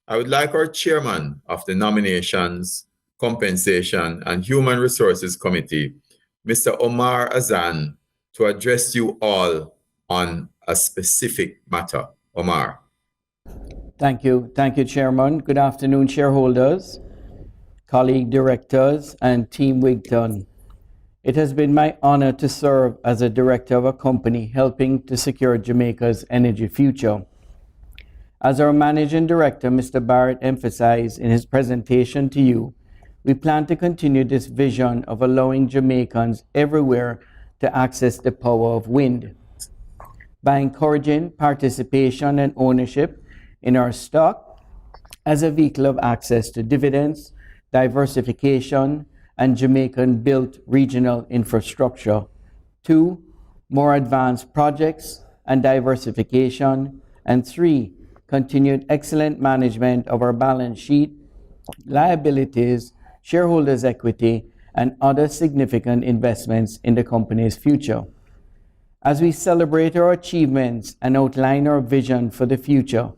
I would like our chairman of the Nominations, Compensation, and Human Resources Committee, Mr. Omar Azan, to address you all on a specific matter. Omar. Thank you. Thank you, Chairman. Good afternoon, shareholders, colleague directors, and Team Wigton. It has been my honor to serve as a director of a company helping to secure Jamaica's energy future. As our managing director, Mr. Barrett, emphasized in his presentation to you, we plan to continue this vision of allowing Jamaicans everywhere to access the power of wind. By encouraging participation and ownership in our stock as a vehicle of access to dividends, diversification, and Jamaican-built regional infrastructure. 2, more advanced projects and diversification. And 3, continued excellent management of our balance sheet, liabilities, shareholders' equity, and other significant investments in the company's future. As we celebrate our achievements and outline our vision for the future,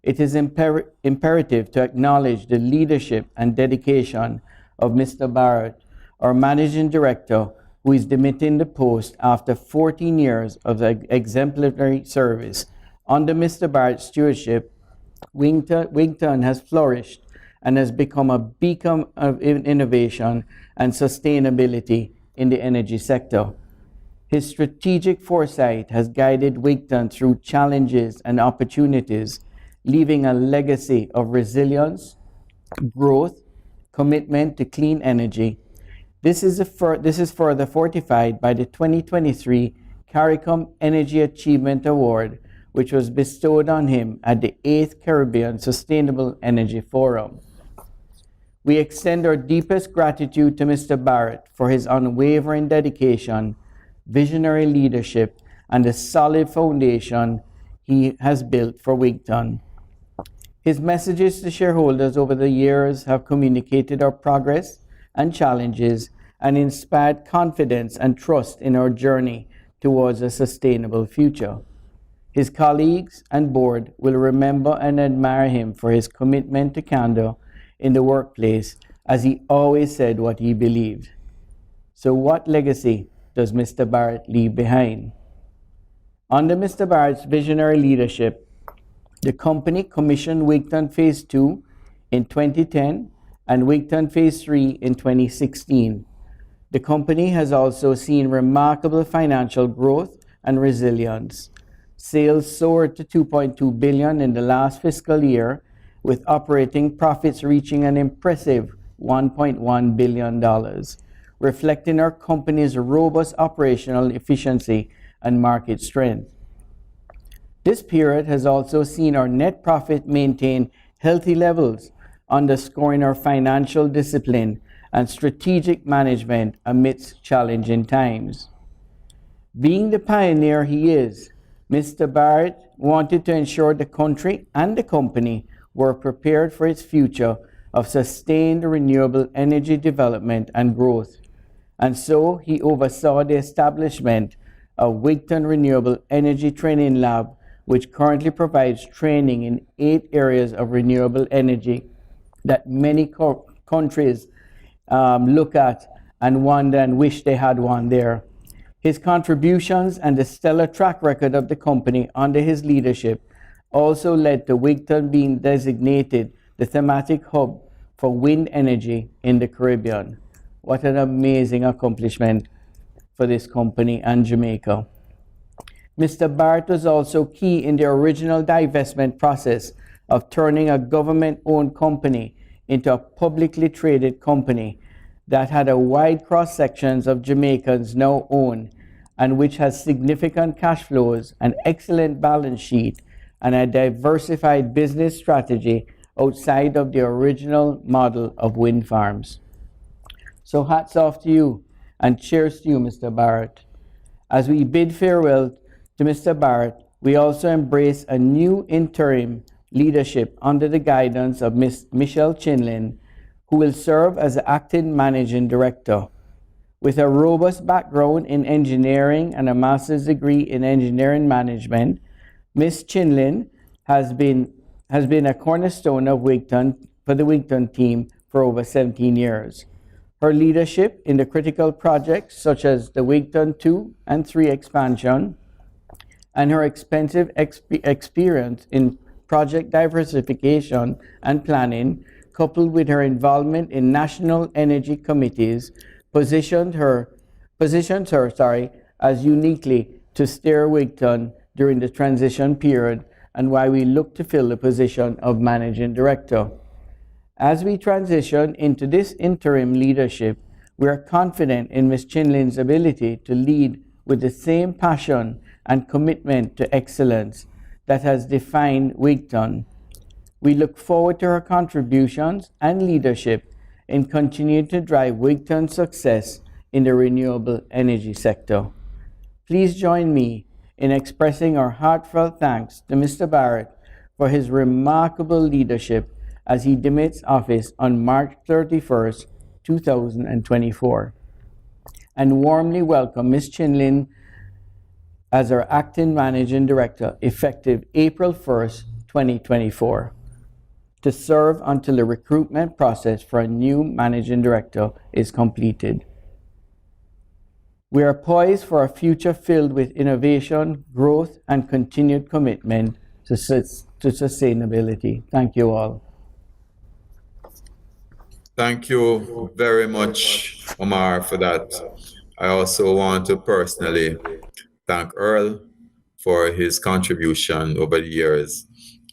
it is imperative to acknowledge the leadership and dedication of Mr. Barrett, our Managing Director, who is demitting the post after 14 years of exemplary service. Under Mr. Barrett's stewardship, Wigton has flourished and has become a beacon of innovation and sustainability in the energy sector. His strategic foresight has guided Wigton through challenges and opportunities, leaving a legacy of resilience, growth, commitment to clean energy. This is further fortified by the 2023 CARICOM Energy Achievement Award, which was bestowed on him at the 8th Caribbean Sustainable Energy Forum. We extend our deepest gratitude to Mr. Barrett for his unwavering dedication, visionary leadership, and the solid foundation he has built for Wigton. His messages to shareholders over the years have communicated our progress and challenges and inspired confidence and trust in our journey towards a sustainable future. His colleagues and board will remember and admire him for his commitment to candor in the workplace, as he always said what he believed. So what legacy does Mr. Barrett leave behind? Under Mr. Barrett's visionary leadership, the company commissioned Wigton Phase 2 in 2010 and Wigton Phase 3 in 2016. The company has also seen remarkable financial growth and resilience. Sales soared to $2.2 billion in the last fiscal year, with operating profits reaching an impressive $1.1 billion, reflecting our company's robust operational efficiency and market strength. This period has also seen our net profit maintain healthy levels, underscoring our financial discipline and strategic management amidst challenging times. Being the pioneer he is, Mr. Barrett wanted to ensure the country and the company were prepared for its future of sustained renewable energy development and growth. And so he oversaw the establishment of Wigton Renewable Energy Training Lab, which currently provides training in 8 areas of renewable energy that many countries look at and wonder and wish they had one there. His contributions and the stellar track record of the company under his leadership also led to Wigton being designated the thematic hub for wind energy in the Caribbean. What an amazing accomplishment for this company and Jamaica. Mr. Barrett was also key in the original divestment process of turning a government-owned company into a publicly traded company that had a wide cross-sections of Jamaicans now own, and which has significant cash flows, an excellent balance sheet, and a diversified business strategy outside of the original model of wind farms. So hats off to you, and cheers to you, Mr. Barrett. As we bid farewell to Mr. Barrett, we also embrace a new interim leadership under the guidance of Ms. Michelle Chinlin, who will serve as the acting managing director. With a robust background in engineering and a master's degree in engineering management, Ms. Chinlin has been a cornerstone of Wigton for the Wigton team for over 17 years. Her leadership in the critical projects such as the Wigton 2 and 3 expansion, and her extensive experience in project diversification and planning, coupled with her involvement in national energy committees, positions her as uniquely to steer Wigton during the transition period, and why we look to fill the position of managing director. As we transition into this interim leadership, we are confident in Ms. Chinlin's ability to lead with the same passion and commitment to excellence that has defined Wigton. We look forward to her contributions and leadership in continuing to drive Wigton's success in the renewable energy sector. Please join me in expressing our heartfelt thanks to Mr. Barrett for his remarkable leadership as he demits office on March 31st, 2024, and warmly welcome Ms. Chinlin as our acting managing director effective April 1st, 2024, to serve until the recruitment process for a new managing director is completed. We are poised for a future filled with innovation, growth, and continued commitment to sustainability. Thank you all. Thank you very much, Omar, for that. I also want to personally thank Earl for his contribution over the years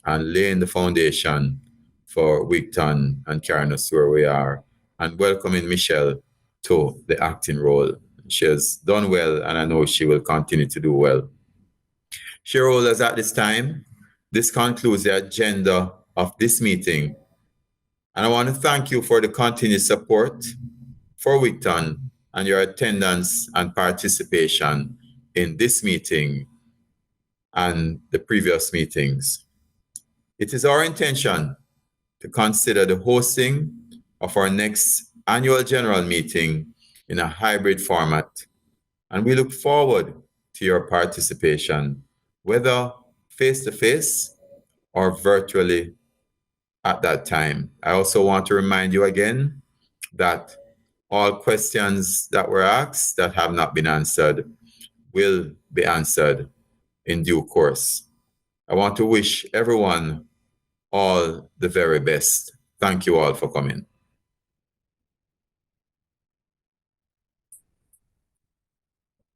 and laying the foundation for Wigton and carrying us to where we are, and welcoming Michelle to the acting role. She has done well, and I know she will continue to do well. Shareholders, at this time, this concludes the agenda of this meeting. And I want to thank you for the continued support for Wigton and your attendance and participation in this meeting and the previous meetings. It is our intention to consider the hosting of our next annual general meeting in a hybrid format, and we look forward to your participation, whether face-to-face or virtually at that time. I also want to remind you again that all questions that were asked that have not been answered will be answered in due course. I want to wish everyone all the very best. Thank you all for coming.